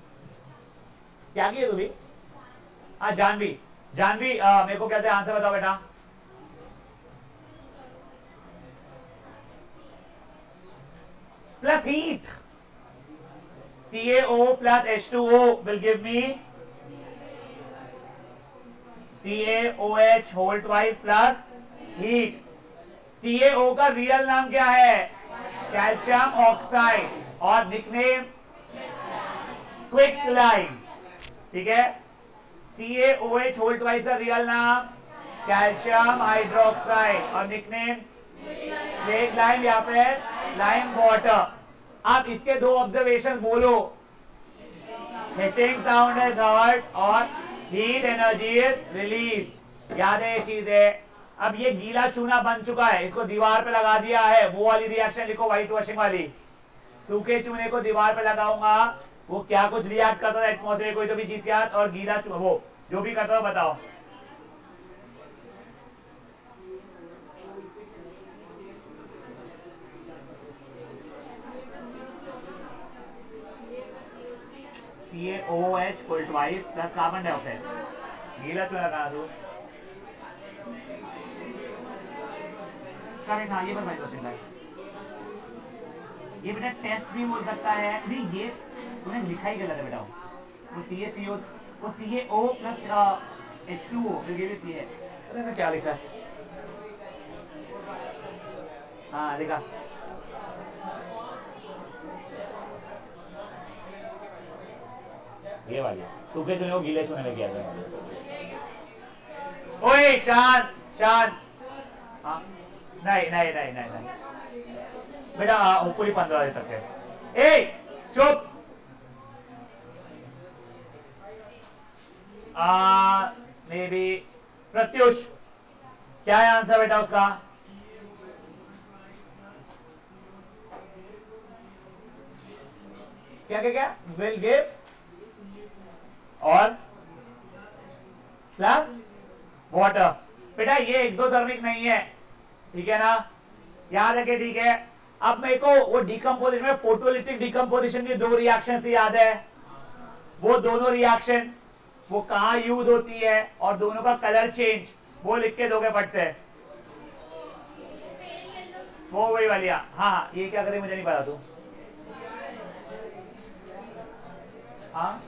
त्यागी है तू भी? हाँ जानवी, जानवी मेरे को कहते हैं आंसर बताओ बेटा। Plus heat, CaO plus H2O will give me CaOH whole twice plus heat। CaO का रियल नाम क्या है? कैल्शियम ऑक्साइड, और निकनेम क्विक लाइम। ठीक है, CaOH होल ट्वाइस का रियल नाम कैल्शियम हाइड्रोक्साइड, और निकनेम क्विक लाइम या फिर लाइम वाटर। आप इसके दो ऑब्जर्वेशन बोलो, हिटिंग साउंड इज हर्ड और हीट एनर्जी इज रिलीज। याद है ये चीज है। अब ये गीला चूना बन चुका है, इसको दीवार पे लगा दिया है, वो वाली रिएक्शन लिखो व्हाइट वॉशिंग वाली। सूखे चूने को दीवार पे लगाऊंगा, वो क्या कुछ रिएक्ट करता था एटमॉस्फेयर कोई तो भी चीज के साथ, और गीला चूना वो जो भी करता था बताओ। CaOH को ट्वाइस प्लस कार्बन डाइऑक्साइड, गीला चूना लगा दो। करेक्ट, हाँ ये बस व्हाइट वॉशिंग है। ये बेटा टेस्ट भी बोल सकता है, नहीं ये तूने लिखा ही गलत है बेटा। वो CaCO, वो CaO प्लस H2O फिर ये भी है। अरे क्या लिखा है? हाँ लिखा ये वाली, सूखे चूने को गीले चूने में किया था। ओए शांत शांत। हाँ नहीं नहीं नहीं नहीं नहीं बेटा, पूरी 15 दे सकते हैं। ए चुप। मे बी प्रत्युष, क्या है आंसर बेटा उसका? क्या क्या क्या? विल गिव और प्लस वाटर। बेटा ये एक्सोथर्मिक नहीं है, ठीक है ना? याद रखे, ठीक है। अब मेरे को वो डिकम्पोजिशन में फोटोलिटिक डिकम्पोजिशन की दो रिएक्शन याद है, वो दोनों रिएक्शन वो कहां यूज होती है और दोनों का कलर चेंज वो लिख के दोगे फट से। वो वही वाली, हाँ ये क्या करे मुझे नहीं पता। तू हाँ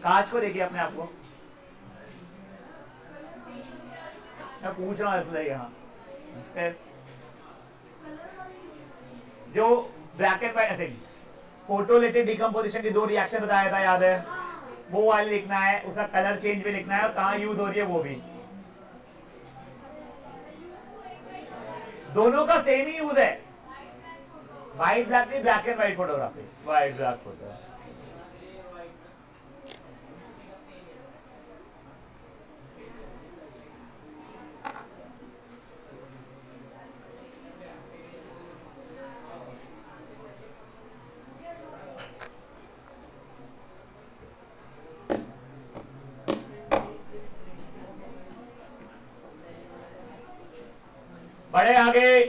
कांच को देखिए अपने आप को, मैं पूछ रहा हूँ इसलिए। हाँ जो ब्लैक एंड व्हाइट ऐसे फोटोलिटिक डिकम्पोजिशन की दो रिएक्शन बताया था, याद है, वो वाले लिखना है, उसका कलर चेंज भी लिखना है और कहां यूज हो रही है वो भी। दोनों का सेम ही यूज है, व्हाइट ब्लैक नहीं, black and white photography, white black photo. बड़े आगे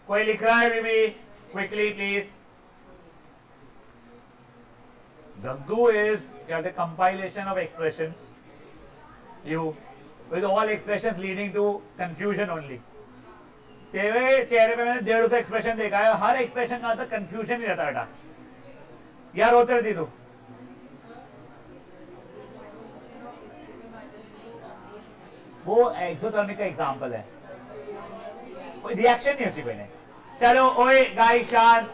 कोई लिख रहा है बीबी, quickly please. Gaggu is the compilation of expressions you with all expressions leading to confusion only। तेरे चेहरे पे मैंने 150 एक्सप्रेशन देखा है, हर एक्सप्रेशन का मतलब कंफ्यूजन ही रहता बेटा। यार रोते रहती तू, वो एक्सोथर्मिक का एग्जांपल है, कोई रिएक्शन नहीं उसी पे नहीं। चलो ओए गाइस शांत,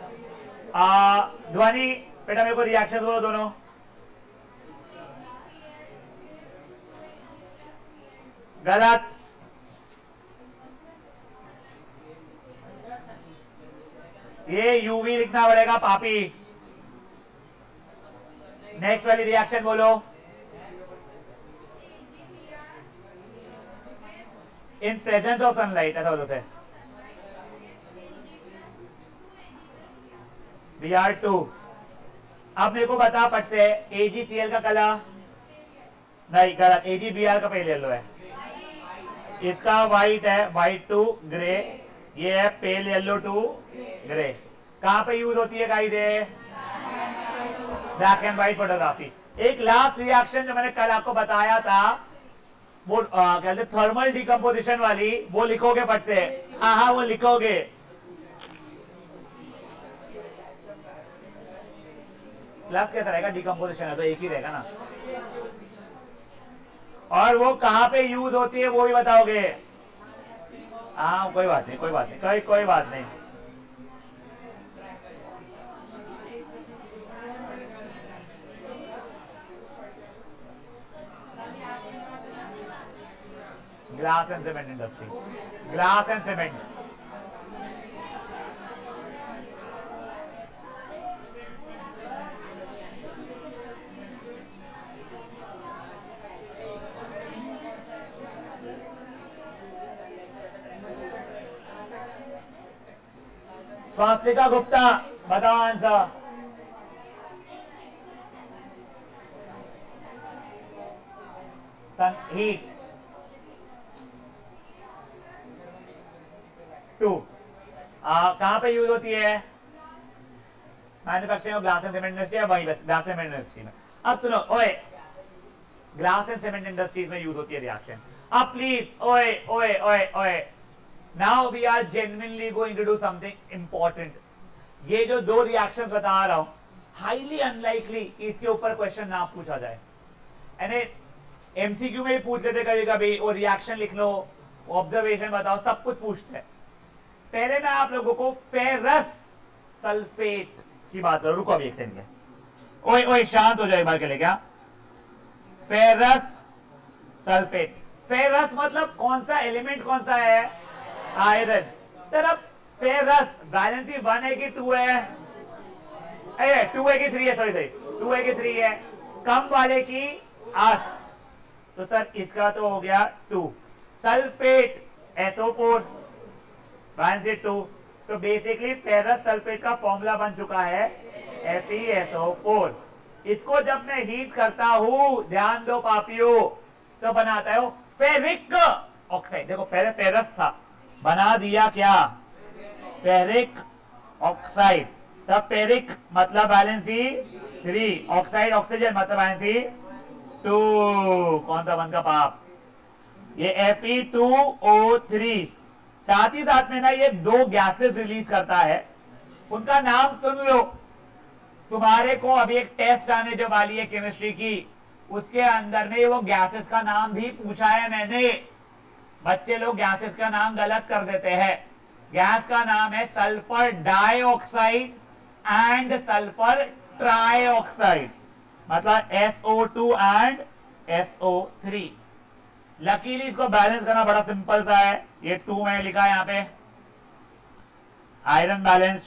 ध्वनि बेटा मेरे को रिएक्शन बोलो दोनों। गलत, ये यूवी लिखना पड़ेगा पापी। नेक्स्ट वाली रिएक्शन बोलो, इन प्रेजेंस ऑफ सनलाइट, ऐसा बोलते हैं Br2। अब मेरे को बता पड़ते हैं AgCl का कलर, नहीं गलत, AgBr का पेल येलो है, इसका व्हाइट है, व्हाइट टू ग्रे, ये है पेल येलो टू ग्रे। कहां पे यूज होती है guys? Black and white photography. एक लास्ट रिएक्शन जो मैंने कल आपको बताया था, वो कहते थर्मल डिकम्पोजिशन वाली, वो लिखोगे फट से। हाँ वो लिखोगे, प्लस कैसा रहेगा, डिकम्पोजिशन है तो एक ही रहेगा ना। और वो कहां पे यूज होती है वो भी बताओगे। हाँ कोई बात नहीं, कोई बात नहीं, कोई बात नहीं। Glass and cement industry, glass and cement. Swastika Gupta बताओ आंसर। हीट 2 कहां पे यूज होती है? Manufacturing of glass and cement industry, वही बस ग्लास एंड सीमेंट इंडस्ट्री में। अब सुनो ओए, ग्लास एंड सीमेंट इंडस्ट्रीज में यूज होती है रिएक्शन। अब प्लीज ओए ओए ओए ओए, now we are genuinely going to do something important. ये जो दो रिएक्शंस बता रहा हूं, हाईली अनलाइकली इसके ऊपर क्वेश्चन ना पूछा जाए। यानी एमसीक्यू में भी पूछ लेते कभी कभी, वो रिएक्शन लिख लो, ऑब्जर्वेशन बताओ, सब कुछ पूछते हैं। पहले मैं आप लोगों को फेरस सल्फेट की बात करूं, रुको अभी एक सेकंड में। ओए ओए शांत हो जाए एक बार के लिए। क्या फेरस सल्फेट? फेरस मतलब कौन सा एलिमेंट, कौन सा है? आयरन। सर अब फेरस वैलेंसी 1 है कि 2 है? 2 है कि 3 है? सॉरी 2 है कि 3 है? कम वाले की 8, तो सर इसका तो हो गया 2। सल्फेट SO4 वैलेंसी 2, तो बेसिकली फेरस सल्फेट का फॉर्मूला बन चुका है FeSO4। इसको जब मैं हीट करता हूं, ध्यान दो पापियों, तो बनाता है फेरिक ऑक्साइड। देखो पहले फेरस था, बना दिया क्या, फेरिक ऑक्साइड। तब फेरिक मतलब वैलेंसी 3, ऑक्साइड ऑक्सीजन मतलब वैलेंसी 2। कौन सा बन का पाप, ये Fe2O3। साथ ही साथ में ना ये 2 गैसेस रिलीज करता है, उनका नाम सुन लो। तुम्हारे को अभी एक टेस्ट आने जो वाली है केमिस्ट्री की, उसके अंदर में वो गैसेस का नाम भी पूछा है मैंने। बच्चे लोग गैसेस का नाम गलत कर देते हैं। गैस का नाम है sulphur dioxide and sulphur trioxide, मतलब SO2 एंड SO3। लकीली इसको बैलेंस करना बड़ा सिंपल सा है। ये 2 मैंने लिखा है यहां पे, iron balanced,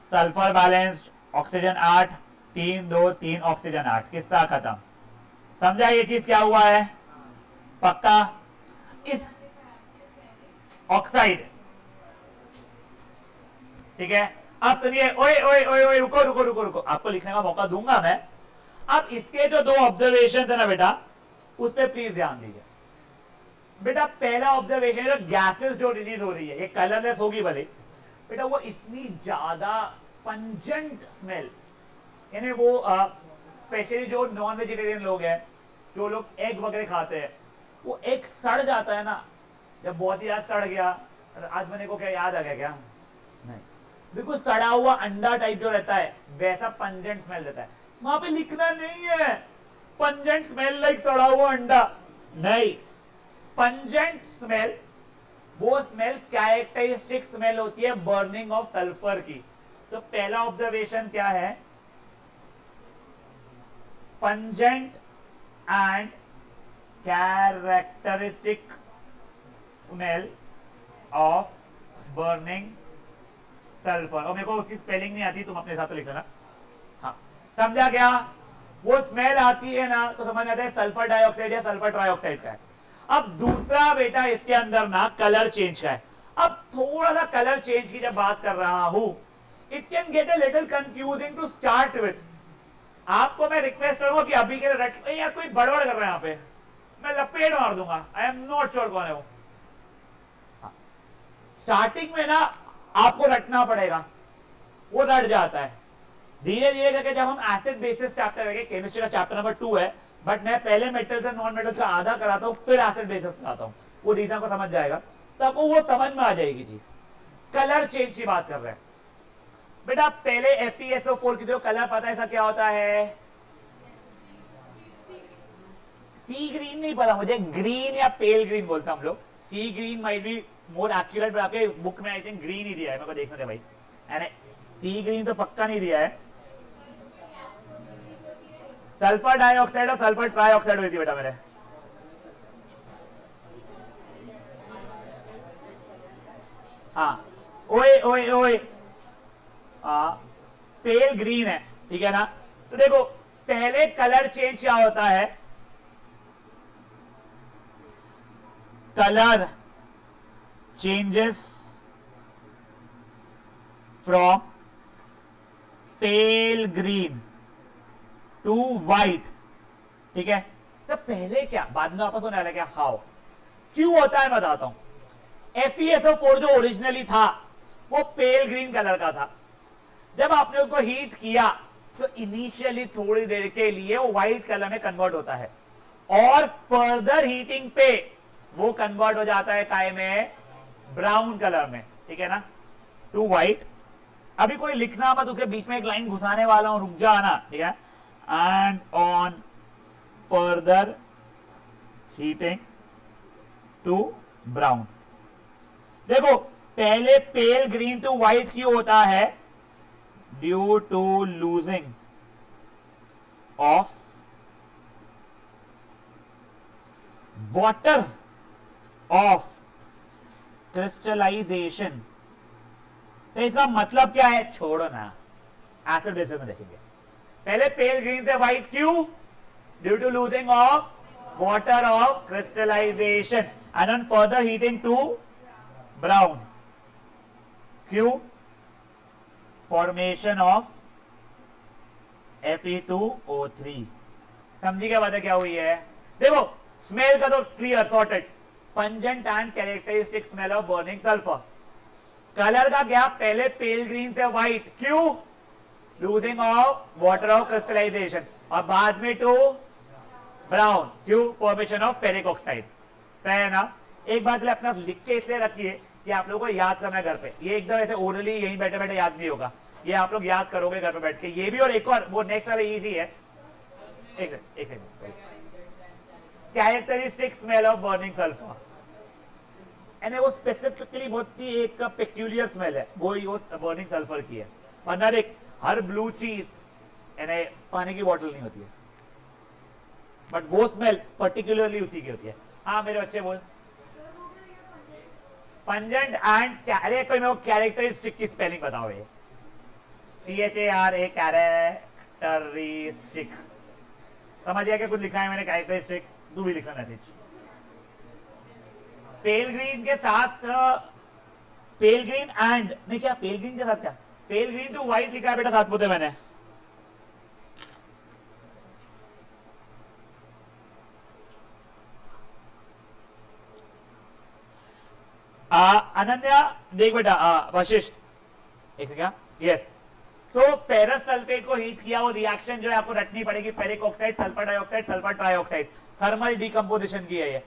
sulphur balanced, oxygen 8, 3 2 3 oxygen 8, किस्सा खत्म। समझा ये चीज क्या हुआ है, पक्का। इस ऑक्साइड, ठीक है। अब सुनिए, ओए ओए ओए ओए, रुको रुको रुको रुको, आपको लिखने का मौका दूंगा मैं। अब इसके जो 2 ऑब्जर्वेशन है ना बेटा, उस पर प्लीज ध्यान दीजिए। बेटा पहला ऑब्जर्वेशन है, गैसेस जो रिलीज हो रही है, ये कलरलेस होगी भले, बेटा वो इतनी ज्यादा पंजेंट स्मेल, यानी वो स्पेशली जो नॉन वेजिटेरियन लोग हैं, जो लोग एग वगैरह खाते हैं, वो एग सड़ जाता है ना, जब बहुत ही ज्यादा सड़ गया, आज मैंने को क्या याद आ गया क्या, नहीं, बिल्कुल सड़ा हुआ अंडा टाइप जो रहता है, वैसा पंजेंट स्मेल देता है। वहां पे लिखना नहीं है पंजेंट स्मेल लाइक सड़ा हुआ अंडा, नहीं। पंजेंट स्मेल वो स्मेल कैरेक्टरिस्टिक स्मेल होती है बर्निंग ऑफ सल्फर की। तो पहला ऑब्जर्वेशन क्या है, pungent and characteristic smell of burning sulphur. और मेरे को उसकी स्पेलिंग नहीं आती, तुम अपने हिसाब से लिख लेना। हाँ, समझा क्या, वो स्मेल आती है ना तो समझ में आता है सल्फर डाइऑक्साइड या सल्फर ट्राइऑक्साइड का है। अब दूसरा बेटा इसके अंदर ना कलर चेंज का है। अब थोड़ा सा कलर चेंज की जब बात कर रहा हूं, it can get a little confusing to start with. आपको मैं रिक्वेस्ट करूंगा कि अभी के लिए यार कोई बड़बड़ कर रहा है यहाँ पे, मैं लपेट मार दूंगा, आई एम नॉट श्योर कौन है वो। स्टार्टिंग में ना आपको रटना पड़ेगा, वो रट जाता है। धीरे धीरे करके जब हम एसिड बेसिस चैप्टर है, केमिस्ट्री का चैप्टर नंबर 2 है, बट मैं पहले मेटल्स एंड नॉन मेटल्स का आधा कराता हूं, फिर एसिड बेसिस कराता हूं, वो रीजन को समझ जाएगा, तो आपको वो समझ में आ जाएगी चीज। कलर चेंज की बात कर रहे हैं बेटा, पहले FeSO4 की जो कलर पता है ऐसा क्या होता है, सी ग्रीन नहीं पता मुझे, ग्रीन या पेल ग्रीन बोलता हम लोग। C green might be more accurate, but आपके बुक में आई थिंक ग्रीन ही दिया है, मेरे को देखने दे भाई, यानी सी ग्रीन तो पक्का नहीं दिया है। सल्फर डाइऑक्साइड और सल्फर ट्राइऑक्साइड हुई थी बेटा मेरे, हाँ, ओए ओए ओए, पेल ग्रीन है, ठीक है ना। तो देखो पहले कलर चेंज क्या होता है, colour changes from pale green to white, ठीक है। सब पहले क्या, बाद में वापस होने वाला क्या, हाउ, क्यों होता है बताता हूं। FeSO4 जो ओरिजिनली था वो पेल ग्रीन कलर का था, जब आपने उसको हीट किया तो इनिशियली थोड़ी देर के लिए वो व्हाइट कलर में कन्वर्ट होता है, और फर्दर हीटिंग पे वो कन्वर्ट हो जाता है काय में, ब्राउन कलर में, ठीक है ना, टू व्हाइट। अभी कोई लिखना मत, उसके बीच में एक लाइन घुसाने वाला हूं, रुक जाना, ठीक है। And on further heating to brown. देखो पहले पेल ग्रीन टू व्हाइट क्यों होता है, due to losing of water of crystallisation. तो इसका मतलब क्या है, छोड़ो ना, एसिड बेसिस में देखेंगे। पहले पेल ग्रीन से व्हाइट क्यों, due to losing of water of crystallisation and on further heating to brown. क्यों, फॉर्मेशन ऑफ Fe2O3। समझी क्या बात है, क्या हुई है। देखो स्मेल का तो clear sorted, pungent and characteristic smell of burning sulphur. Colour का गैप पहले पेल ग्रीन से व्हाइट, क्यों? Losing of water of crystallisation, और बाद में टू ब्राउन, क्यों? Formation of ferric oxide. Fair enough. एक बात पहले अपना लिख के इसलिए रखिए कि आप लोगों को याद करना है घर पे, ये एकदम ऐसे ओरली यहीं बैठे बैठे याद नहीं होगा, ये आप लोग याद करोगे घर पे बैठ के। ये भी और एक और वो नेक्स्ट वाला इजी है। एक second. Characteristic smell of burning sulphur, यानी वो स्पेसिफिकली बहुत ही एक पेक्यूलियर स्मेल है, वो बर्निंग सल्फर की है। वरना देख हर ब्लू चीज यानी पानी की बोतल नहीं होती है, बट वो स्मेल पर्टिकुलरली उसी की होती है। हाँ मेरे बच्चे बोल। पंजेंट एंड अरे कोई मेरे को कैरेक्टरिस्टिक की स्पेलिंग बताओ। ये CHARA कैरेक्टरिस्टिक, समझ गया क्या कुछ लिखा है मैंने? कैरेक्टरिस्टिक तू भी लिखना मैसेज। पेल ग्रीन के साथ पेल ग्रीन एंड नहीं, क्या पेल ग्रीन के साथ क्या? पेल ग्रीन टू व्हाइट लिखा है बेटा साथ पोते मैंने। अनन्या देख बेटा, वशिष्ठ एक क्या? यस। सो फेरस सल्फेट को हीट किया, वो रिएक्शन जो है आपको रटनी पड़ेगी, ferric oxide, sulphur dioxide, sulphur trioxide, thermal decomposition की है ये,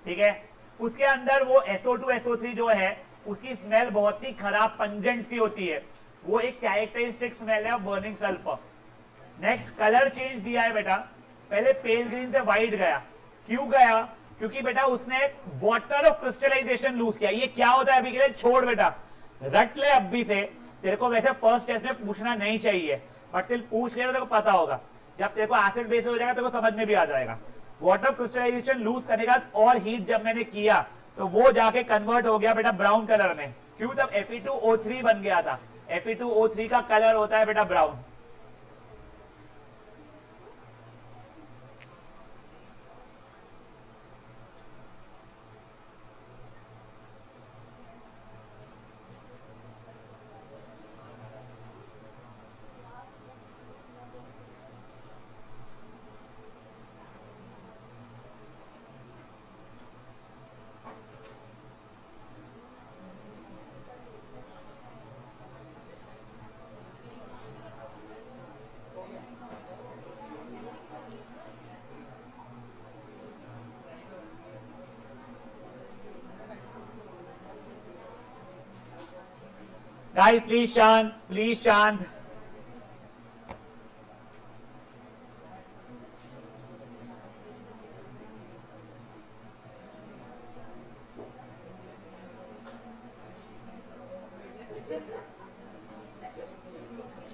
ठीक है। उसके अंदर वो SO2 SO3 जो है उसकी स्मेल बहुत ही खराब पंजेंट सी होती है, वो एक कैरेक्टरिस्टिक स्मेल है burning sulphur. Next colour change दिया है बेटा, पहले पेल ग्रीन से व्हाइट गया, क्यों गया? क्योंकि बेटा उसने वाटर ऑफ क्रिस्टलाइजेशन लूज किया। ये क्या होता है अभी के लिए छोड़ बेटा, रट ले अभी से। तेरे को वैसे फर्स्ट टेस्ट में पूछना नहीं चाहिए, बट स्टिल पूछ ले तो तेरे को पता होगा। जब तेरे को एसिड बेस हो जाएगा तेरे को समझ में भी आ जाएगा। वाटर क्रिस्टलाइजेशन लूज करने का और हीट जब मैंने किया तो वो जाके कन्वर्ट हो गया बेटा ब्राउन कलर में, क्यों? तब Fe2O3 बन गया था। Fe2O3 का कलर होता है बेटा ब्राउन। Guys, please शांत, प्लीज शांत।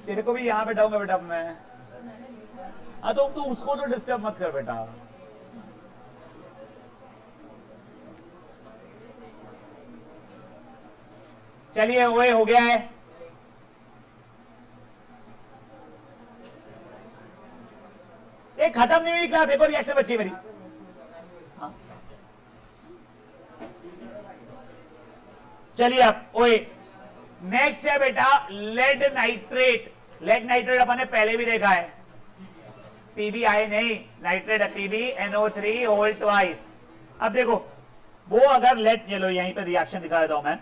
तेरे को भी यहाँ बैठाऊंगा बेटा मैं। हाँ तो उसको तो डिस्टर्ब मत कर बेटा। चलिए वो हो गया है। एक खत्म नहीं हुई क्लास, देखो रिएक्शन बच्ची मेरी। हाँ। चलिए अब ओए नेक्स्ट है बेटा लेड नाइट्रेट। लेड नाइट्रेट अपन ने पहले भी देखा है, PbI नहीं, नाइट्रेट है PbNO3 होल ट्वाइस। अब देखो वो अगर लेड, ये लो यहीं पे रिएक्शन दिखा देता हूं मैं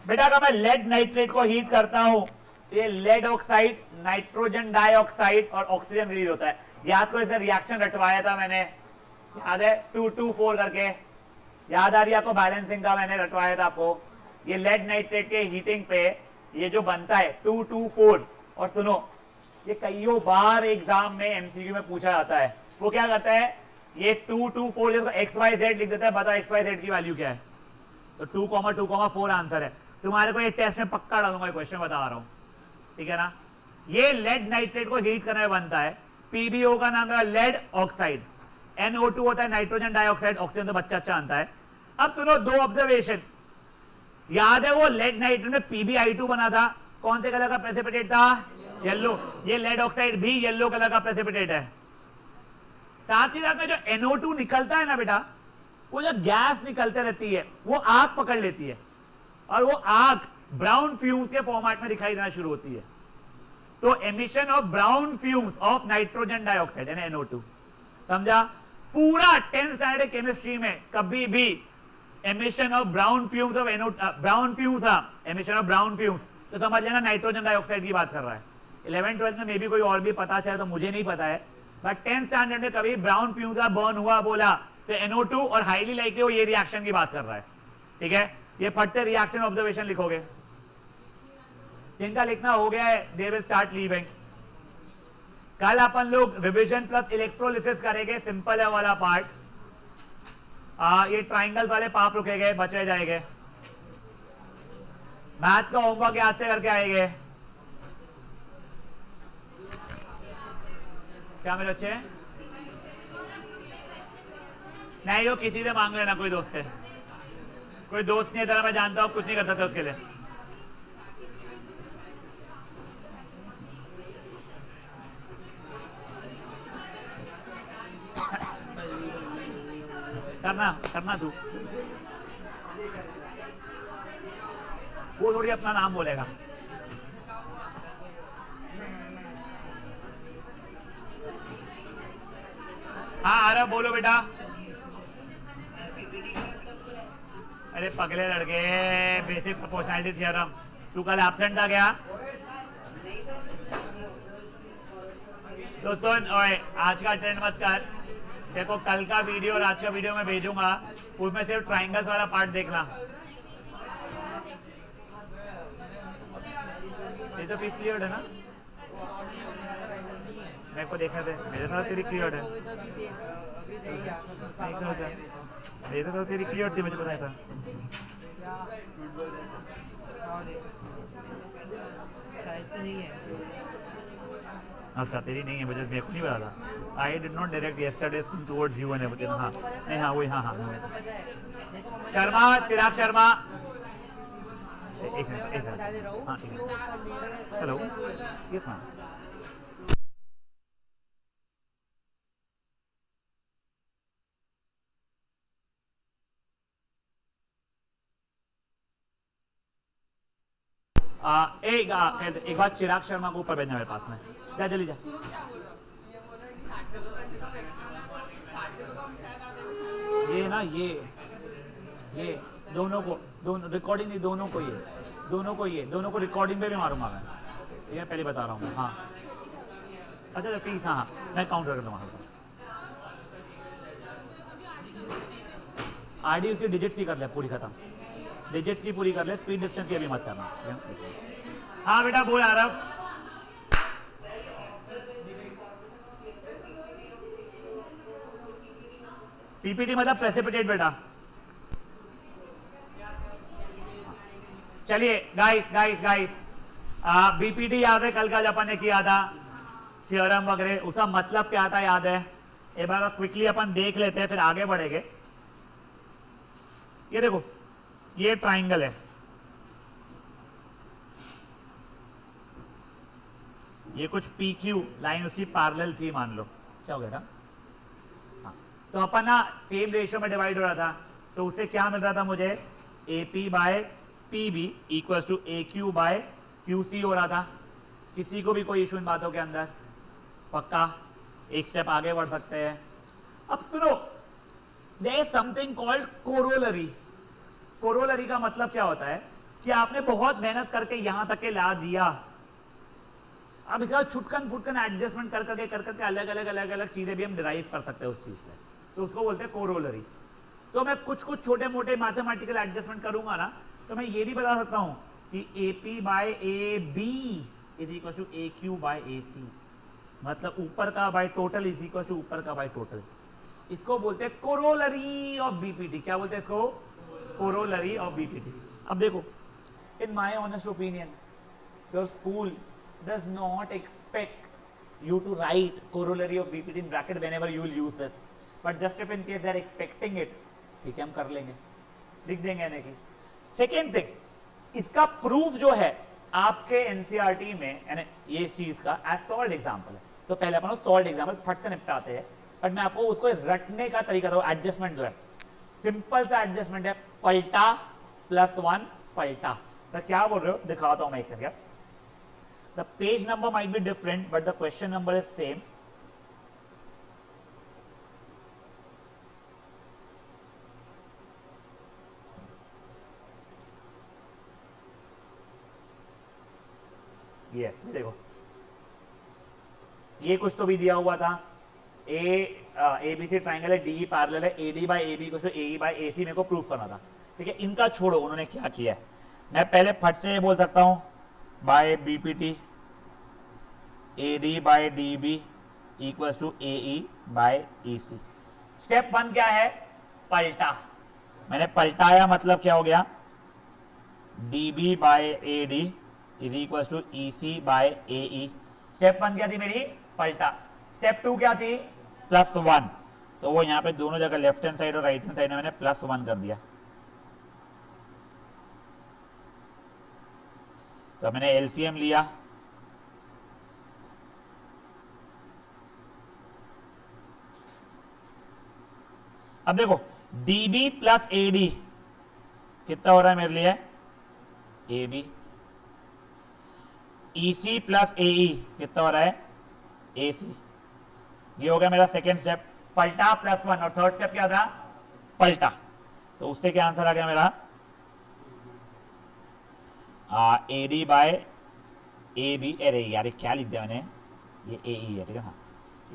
बेटा। अगर मैं लेड नाइट्रेट को हीट करता हूं तो ये लेड ऑक्साइड, नाइट्रोजन डाइऑक्साइड और ऑक्सीजन रिलीज होता है। याद करो इसे रिएक्शन रटवाया था मैंने, याद है 2-2-4 करके, याद आ रही है आपको? बैलेंसिंग का मैंने रटवाया था आपको। ये लेड नाइट्रेट के हीटिंग पे ये जो बनता है 2-2-4, और सुनो ये कईयों बार एग्जाम में MCQ में पूछा जाता है। वो क्या करता है, ये 2-2-4 जैसे XYZ लिख देता है, बताओ XYZ की वैल्यू क्या है? तो 2,2,4 आंसर है। तुम्हारे को ये टेस्ट में पक्का डालूंगा, ये क्वेश्चन बता रहा हूं, ठीक है ना। ये लेड नाइट्रेट को हीट करने में बनता है। PbO का नाम है लेड ऑक्साइड, NO2 होता है नाइट्रोजन डाइऑक्साइड, ऑक्सीजन तो बच्चा अच्छा आता है। अब सुनो दो ऑब्जर्वेशन, याद है वो लेड नाइट्रेट में PbI2 बना था, कौन से कलर का प्रेसिपिटेट था? येलो। ये लेड ऑक्साइड भी येलो कलर का प्रेसिपिटेट है। साथ ही साथ में जो NO2 निकलता है ना बेटा, वो जो गैस निकलते रहती है वो आग पकड़ लेती है, और वो आग ब्राउन फ्यूम्स के फॉर्मेट में दिखाई देना शुरू होती है। तो emission of brown fumes of nitrogen dioxide यानी NO2। समझा? पूरा 10th स्टैंडर्ड केमिस्ट्री में कभी भी emission of brown fumes of brown fumes, emission of brown fumes, तो समझ लेना नाइट्रोजन डाइऑक्साइड की बात कर रहा है। 11 12 में मे भी कोई और भी पता चाहे तो मुझे नहीं पता है, बट 10th स्टैंडर्ड में कभी ब्राउन फ्यूम्स का बर्न हुआ बोला तो NO2 और हाईली लाइकली वो ये रिएक्शन की बात कर रहा है। ठीक है, ये फटते रिएक्शन ऑब्जर्वेशन लिखोगे। जिनका लिखना हो गया है दे विल स्टार्ट लीविंग। कल अपन लोग रिविजन प्लस इलेक्ट्रोलिसिस करेंगे, सिंपल है वाला पार्ट। ये ट्राइंगल वाले पाप रुकेंगे, बचे जाएंगे। मैथ का होमवर्क याद से करके आएंगे क्या मेरे बच्चे? नहीं, वो किसी से मांग लेना, कोई दोस्त है, कोई दोस्त नहीं है तरह, मैं जानता हूं कुछ नहीं कर सकते उसके लिए। करना करना तू, वो थोड़ी अपना नाम बोलेगा। हाँ आरव बोलो बेटा। अरे पगले लड़के, बेसिक प्रोपोर्शनैलिटी थ्योरम, तू कल एब्सेंट था क्या? दोस्तों ओए, आज का अटेंड मत कर। देखो कल का वीडियो और आज का वीडियो मैं भेजूंगा, उसमें सिर्फ ट्राइंगल्स वाला पार्ट देखना। ये तो फीस क्लियर है ना? मेरे को देखने दे, मेरे साथ तेरी क्लियर है। मेरे साथ तेरी क्लियर थी, मुझे पता था। अच्छा तेरी नहीं है, मुझे मेरे को नहीं पता था। I did not direct yesterday towards you and everything. हाँ नहीं, हाँ वही, हाँ हाँ शर्मा, चिराग शर्मा, एक सेकंड, हाँ हेलो, यस मैम। एक बार चिराग शर्मा को ऊपर भेजना मेरे पास में, जा जल्दी जा। ये ना ये दोनों को, दोनों रिकॉर्डिंग नहीं, दोनों को ये, दोनों को रिकॉर्डिंग पे भी मारूंगा मैं, ठीक है, पहले बता रहा हूँ। हाँ अच्छा फीस, हाँ मैं काउंट कर दूंगा। आईडी उसकी डिजिट्स ही कर ले पूरी खत्म, डिजिट्स की पूरी कर ले, स्पीड डिस्टेंस की अभी मत करना। हाँ बेटा बोल आरव। पीपीटी मतलब प्रेसिपिटेट बेटा। चलिए गाइस बीपीटी याद है कल का अपन ने किया था, थ्योरम वगैरह, उसका मतलब क्या था याद है? एक बार क्विकली अपन देख लेते हैं फिर आगे बढ़ेंगे। ये देखो ये ट्राइंगल है, ये कुछ PQ लाइन उसकी पैरेलल थी मान लो, क्या हो गया था? हाँ तो अपन ना सेम रेशियो में डिवाइड हो रहा था, तो उससे क्या मिल रहा था मुझे? AP by PB equals to AQ by QC हो रहा था। किसी को भी कोई इशू इन बातों के अंदर? पक्का एक स्टेप आगे बढ़ सकते हैं। अब सुनो, there is something called corollary. Corollary का मतलब क्या होता है कि आपने बहुत मेहनत करके यहां तक के ला दिया, अब इसका छुटकन फुटकन एडजस्टमेंट कर करके अलग अलग चीजें भी हम डिराइव कर सकते हैं उस चीज से, तो उसको बोलते हैं कोरोलरी। तो मैं कुछ छोटे मोटे मैथमेटिकल एडजस्टमेंट करूंगा ना, तो मैं ये भी बता सकता हूं कि AP by AB is equal to AQ by AC, मतलब ऊपर का by total is equal to ऊपर का बाय टोटल। इसको बोलते हैं कोरोलरी ऑफ बीपीटी। क्या बोलते हैं इसको? Corollary of BPT. अब देखो, in my honest opinion your school does not expect you to write corollary of BPT in bracket whenever you will use this, but just if in case they are expecting it, ठीक है हम कर लेंगे, लिख देंगे यानी कि। Second thing, इसका प्रूफ जो है आपके एनसीईआरटी में, यानी ये इस चीज का एज सॉल्ड एग्जाम्पल है, तो पहले अपन सॉल्ड एग्जाम्पल फट से निपटाते हैं, बट मैं आपको उसको रटने का तरीका दो। एडजस्टमेंट जो है सिंपल सा एडजस्टमेंट है, पलटा +1 पलटा। सर क्या बोल रहे हो? दिखाता हूं मैं एक second. The page number might be different, but the question number is same. Yes देखो ये कुछ तो भी दिया हुआ था, ए बी सी ट्राइंगल है, डी पैरेलल है, A D by A B को ए बाई ए सी मेरे को प्रूफ करना था। ठीक है, इनका छोड़ो उन्होंने क्या किया है, मैं पहले फट से बोल सकता हूं by B P T A D by D B equal to A E by E C. Step 1 क्या है, पलटा, मैंने पलटाया मतलब क्या हो गया, D B by A D is equal to E C by A E. Step 1 क्या थी मेरी, पलटा। स्टेप 2 क्या थी, +1, तो वो यहां पे दोनों जगह लेफ्ट हैंड साइड और राइट हैंड साइड में मैंने +1 कर दिया। तो मैंने एलसीएम लिया, अब देखो dB प्लस AD कितना हो रहा है मेरे लिए, AB, EC प्लस AE कितना हो रहा है, AC। ये हो गया मेरा सेकेंड स्टेप, पलटा +1, और थर्ड स्टेप क्या था, पलटा। तो उससे क्या आंसर आ गया मेरा, AD बाय AB, अरे यार क्या लिख दिया मैंने, ये AE है, ठीक है, हाँ,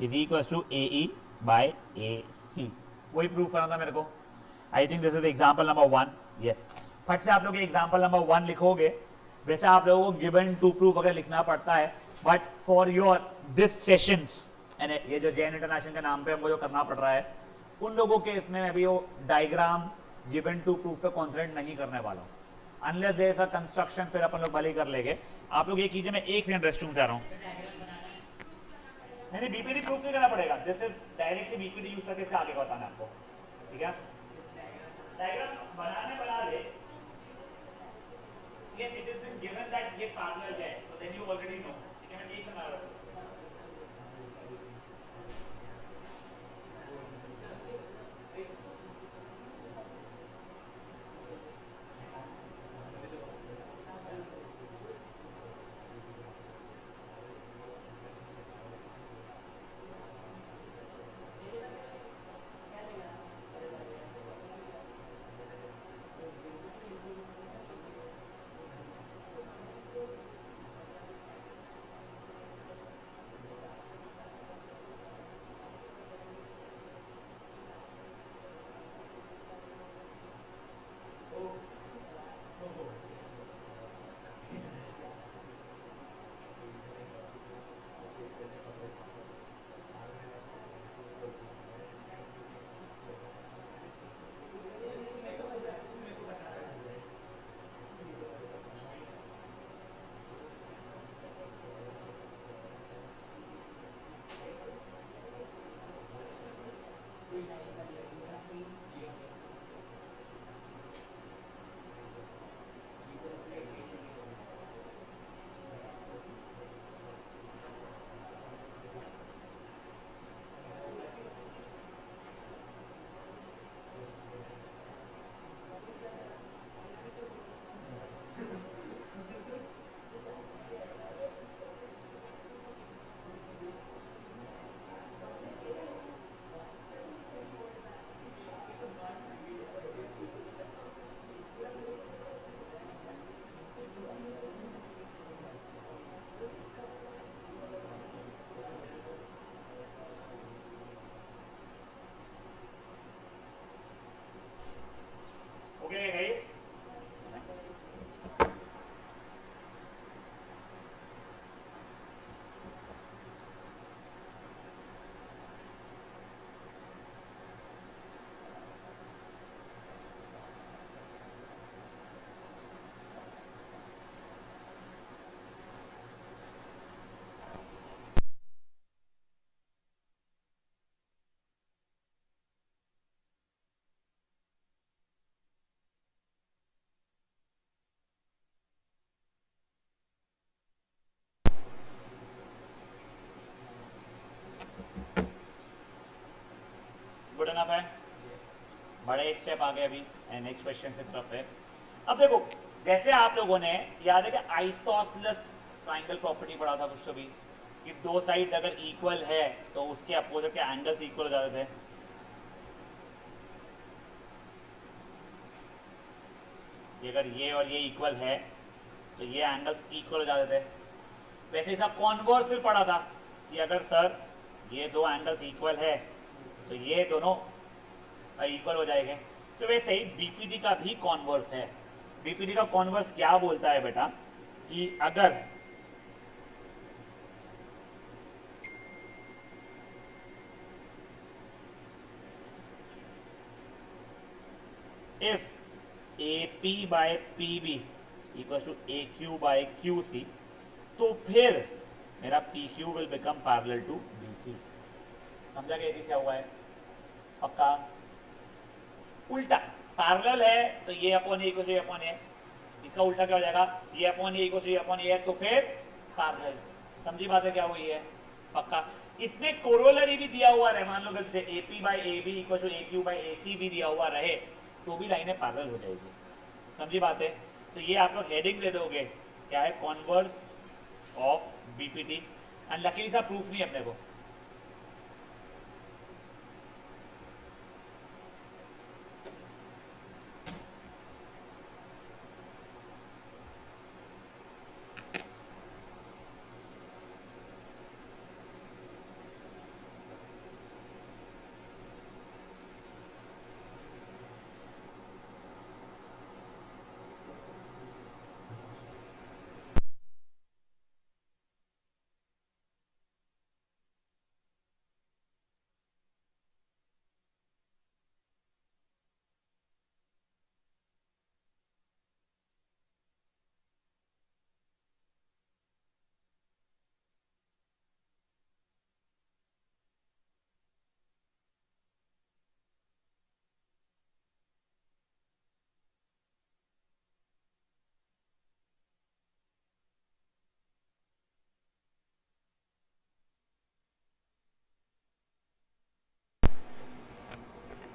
is equal to AE by AC। वही प्रूफ करना था मेरे को। I think this is example number 1। Yes, फट से आप लोग एग्जाम्पल नंबर 1 लिखोगे, वैसे आप लोगों को गिवन टू प्रूफ वगैरह लिखना पड़ता है, but for your this sessions, ये जो जैन इंटरनेशनल के नाम पे हमको जो करना पड़ रहा है, उन लोगों के इसमें मैं भी वो डायग्राम गिवन टू प्रूफ पे कॉन्सेंट्रेट नहीं करने वाला हूँ, unless there is a construction, फिर अपन लोग भले ही कर लेंगे। आप लोग ये कीजिए, मैं एक सेकंड रेस्ट रूम से आ रहा हूँ। नहीं बीपीडी प्रूफ नहीं करना पड़ेगा, this is directly BPD use करके आगे का बताना आपको, ठीक है। डायग्राम बना ले, yes it has been given that ये पैरेलल है, तो then you already know, ठीक है, मैं यही समझा रहा हूँ। Okay guys, गुड इनफ है, बड़े एक स्टेप आगे अभी नेक्स्ट क्वेश्चन की तरफ है। अब देखो, जैसे आप लोगों ने याद है कि आइसोसेलेस ट्राइंगल प्रॉपर्टी पढ़ा था कुछ तो भी, कि दो साइड अगर इक्वल है तो उसके अपोजिट के एंगल्स इक्वल हो जाते थे। अगर ये और ये इक्वल है तो ये एंगल्स इक्वल हो जाते थे। वैसे इसका कॉन्वर्स फिर पढ़ा था कि अगर सर ये दो एंगल्स इक्वल है तो ये दोनों इक्वल हो जाएंगे। तो वैसे ही बीपीडी का भी कॉन्वर्स है। बीपीडी का कॉन्वर्स क्या बोलता है बेटा कि अगर if AP by PB equal to AQ by QC, तो फिर मेरा PQ will become parallel to BC। समझा गया क्या हुआ है? पक्का? उल्टा पैरेलल है तो ये अपॉन ए इक्वल टू अपॉन ए, इसका उल्टा क्या हो जाएगा? ये अपॉन ए इक्वल टू अपॉन ए है तो फिर पैरेलल। समझी बात है क्या हुई है? पक्का? इसमें कोरोलरी भी दिया हुआ रहे, मान लो गलती से AP by AB equal to AQ by AC भी दिया हुआ रहे तो भी लाइनें पैरेलल हो जाएगी। समझी बात है? तो ये आप लोग हेडिंग दे दोगे क्या है? Converse of BPT. And luckily सा प्रूफ नहीं अपने को।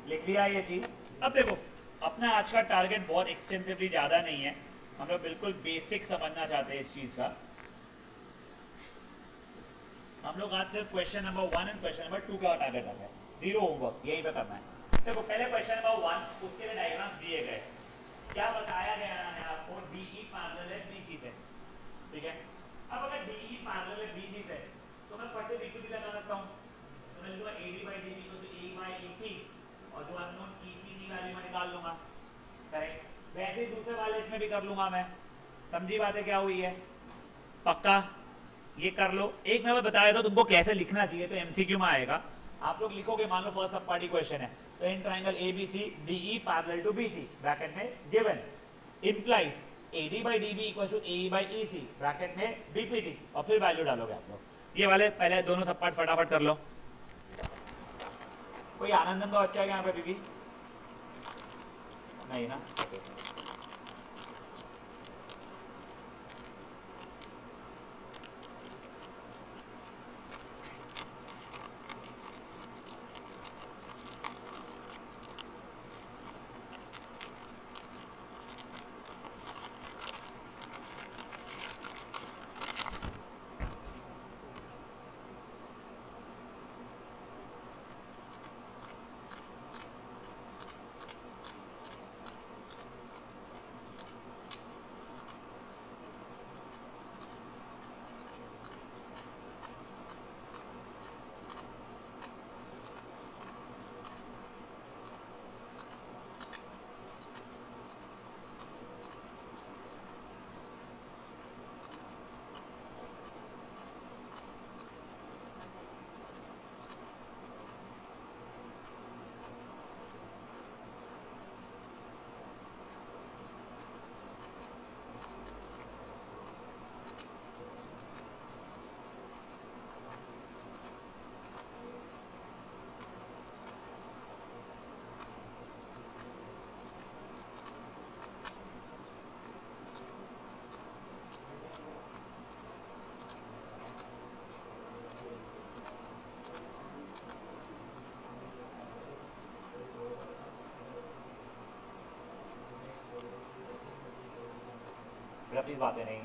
लिख लिया ये चीज। अब देखो अपना आज का टारगेट बहुत एक्सटेंसिवली ज्यादा नहीं है, हम लोग बिल्कुल बेसिक समझना चाहते हैं इस चीज का। हम लोग आज सिर्फ question number 1 and question number 2 का टारगेट रखा है, 0 होमवर्क यही पे करना है। देखो पहले क्वेश्चन नंबर 1 उसके लिए डायग्राम दिए गए, क्या बताया गया है आपको? DE पैरेलल है BC से, ठीक है। अब अगर DE पैरेलल है BC से तो मैं फट से बीपीटी लगा सकता हूं, तो मैं लिखूंगा AD by DB equal to AE by EC और जो अननोन EC की वैल्यू मैं निकाल लूंगा, करेक्ट। वैसे ही दूसरे वाले इसमें भी कर लूंगा मैं। समझी बात है क्या हुई है? पक्का? ये कर लो। एक मैं बताया था तुमको कैसे लिखना चाहिए, तो एमसीक्यू में आएगा। आप लोग लिखोगे, मान लो फर्स्ट सब पार्टी क्वेश्चन है तो in triangle ABC DE parallel to BC bracket में given implies AD by DB equal to AE by EC bracket में BPT और फिर वैल्यू डालोगे आप लोग। ये वाले पहले दोनों सब पार्ट फटाफट कर लो। कोई आनंदन का बच्चा है यहाँ पे बीबी? नहीं ना? प्लीज बातें नहीं।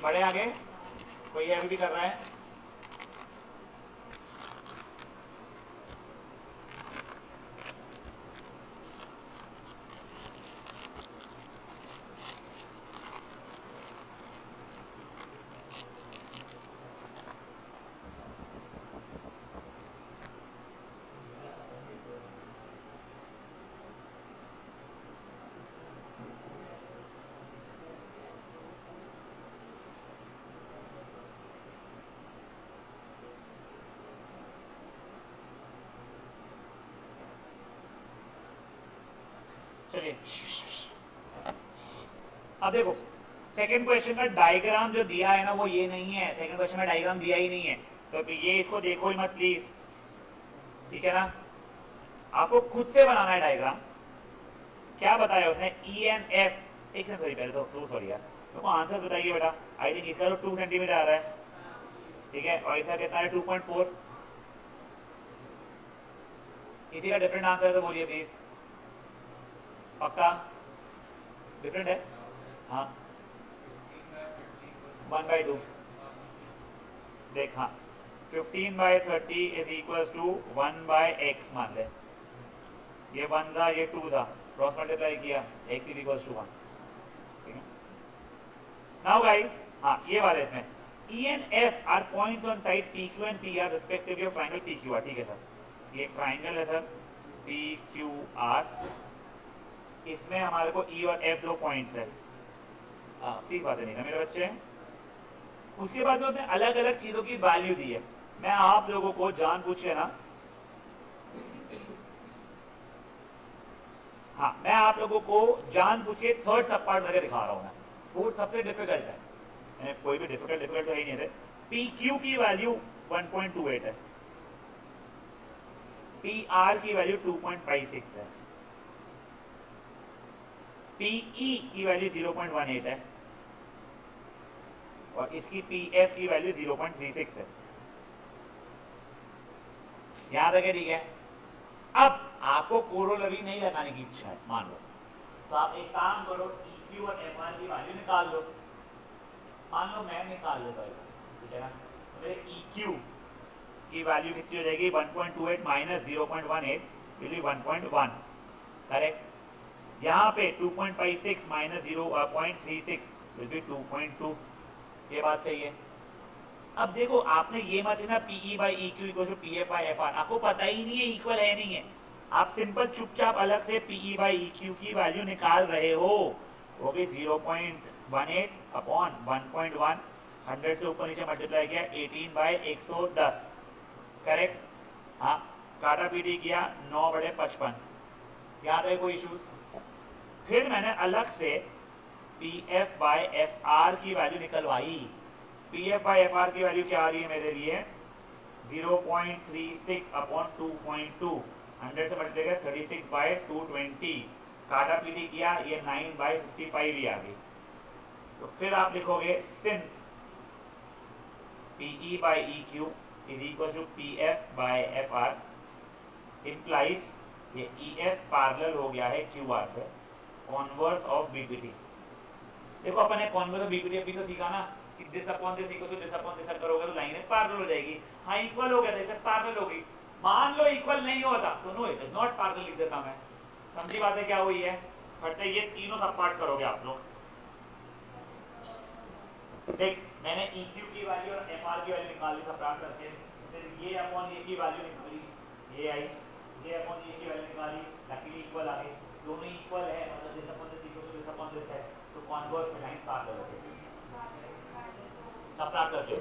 बढ़े आगे, कोई अभी भी कर रहा है? चलिए अब देखो, सेकंड क्वेश्चन का डायग्राम जो दिया है ना वो ये नहीं है, सेकंड क्वेश्चन में डायग्राम दिया ही नहीं है, तो ये इसको देखो ही मत प्लीज, ठीक है ना? आपको खुद से बनाना है डायग्राम। क्या बताया उसने? ई एन एफ, एक सेकंड, सॉरी पहले तो सॉरी यार, तो आंसर बताइए बेटा। आई थिंक इसका तो 2 सेंटीमीटर आ रहा है, ठीक है, और इसका कितना है? 2.4। किसी का डिफरेंट आंसर है तो बोलिए प्लीज। पक्का डिफरेंट है? हाँ 1/2 देख, हाँ 15/30 इज इक्वल टू 1/x मान ले, ये 1 था ये 2 था, क्रॉस मल्टीप्लाई किया, x इज इक्वल टू 1, ठीक है। नाउ गाइस, हाँ ये वाले इसमें E and F are points on side PQ and PR respectively of triangle PQR, ठीक है सर, ये ट्राइंगल है सर PQR, इसमें हमारे को E और F 2 पॉइंट्स है। प्लीज बातें नहीं ना मेरे बच्चे। उसके बाद में उसने अलग अलग चीजों की वैल्यू दी है। मैं आप लोगों को जानबूझ के ना, हाँ मैं आप लोगों को जानबूझ के थर्ड सब पार्ट करके दिखा रहा हूं मैं, वो सबसे डिफिकल्ट है, कोई भी डिफिकल्ट तो है ही नहीं है। पी क्यू की वैल्यू 1.28 है, पी आर की वैल्यू 2.56 है, पीई की वैल्यू 0.18 है, और इसकी पी एफ की वैल्यू 0.36 है। याद रखे, ठीक है। अब आपको कोरोलरी नहीं लगाने की इच्छा है मान लो, तो आप एक काम करो, EQ और FR की वैल्यू निकाल लो। मान लो मैं निकाल लेता हूँ, ठीक है ना, तो EQ की वैल्यू कितनी हो जाएगी? 1.28 माइनस 0.18 विल बी 1.1, करेक्ट। यहाँ पे 2.56 माइनस 0.36 विल बी 2.2, ये बात सही है। अब देखो आपने ये मत ना PE by EQ equal to PF by FR, आपको पता ही नहीं है इक्वल है नहीं है, आप सिंपल चुपचाप अलग से PE बाई EQ की वैल्यू निकाल रहे हो, वो भी 0.18 अपॉन 1.1, 100 से ऊपर नीचे मल्टीप्लाई किया 18/110, करेक्ट। हाँ काटा पीटी किया 9/55, याद है कोई इश्यूज? फिर मैंने अलग से PF बाई FR की वैल्यू निकलवाई। PF बाई FR की वैल्यू क्या आ रही है मेरे लिए? 0.36 अपॉन 2.2, 100 से मल्टीप्लाई किया 36/220, काटा पीटी किया ये 9/55 ही आ गई। तो फिर आप लिखोगे since PE by EQ is equal to PF by FR implies ये EF पैरेलल हो गया है QR से, कॉन्वर्स ऑफ BPT। देखो अपन ने कॉन्वर्स ऑफ BPT अभी तो सीखा ना कि this upon this equal to this upon this करोगे तो लाइन पैरेलल हो जाएगी। हाँ इक्वल हो गया था, इसे पैरेलल हो गई। मान लो इक्वल नहीं होता तो no it is not parallel लिख देता मैं। समझी बातें क्या हुई है? फट से ये तीनों सब पार्ट्स करोगे आप लोग। देख मैंने EQ की वैल्यू और FR की वैल्यू निकाल ली सबट्रैक्ट करके, फिर ये अपॉन ये की वैल्यू निकाली, ये आई, ये अपॉन ये की वैल्यू निकाली, लकीली इक्वल आ गई, दोनों इक्वल है, मतलब this upon this equal to this upon this है, तो कॉन्वर्स लाइन पैरेलल हो गई। सबट्रैक्ट करके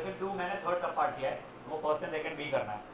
क्वेश्चन 2 मैंने थर्ड सब पार्ट किया है, वो फर्स्ट एंड सेकंड बी करना है।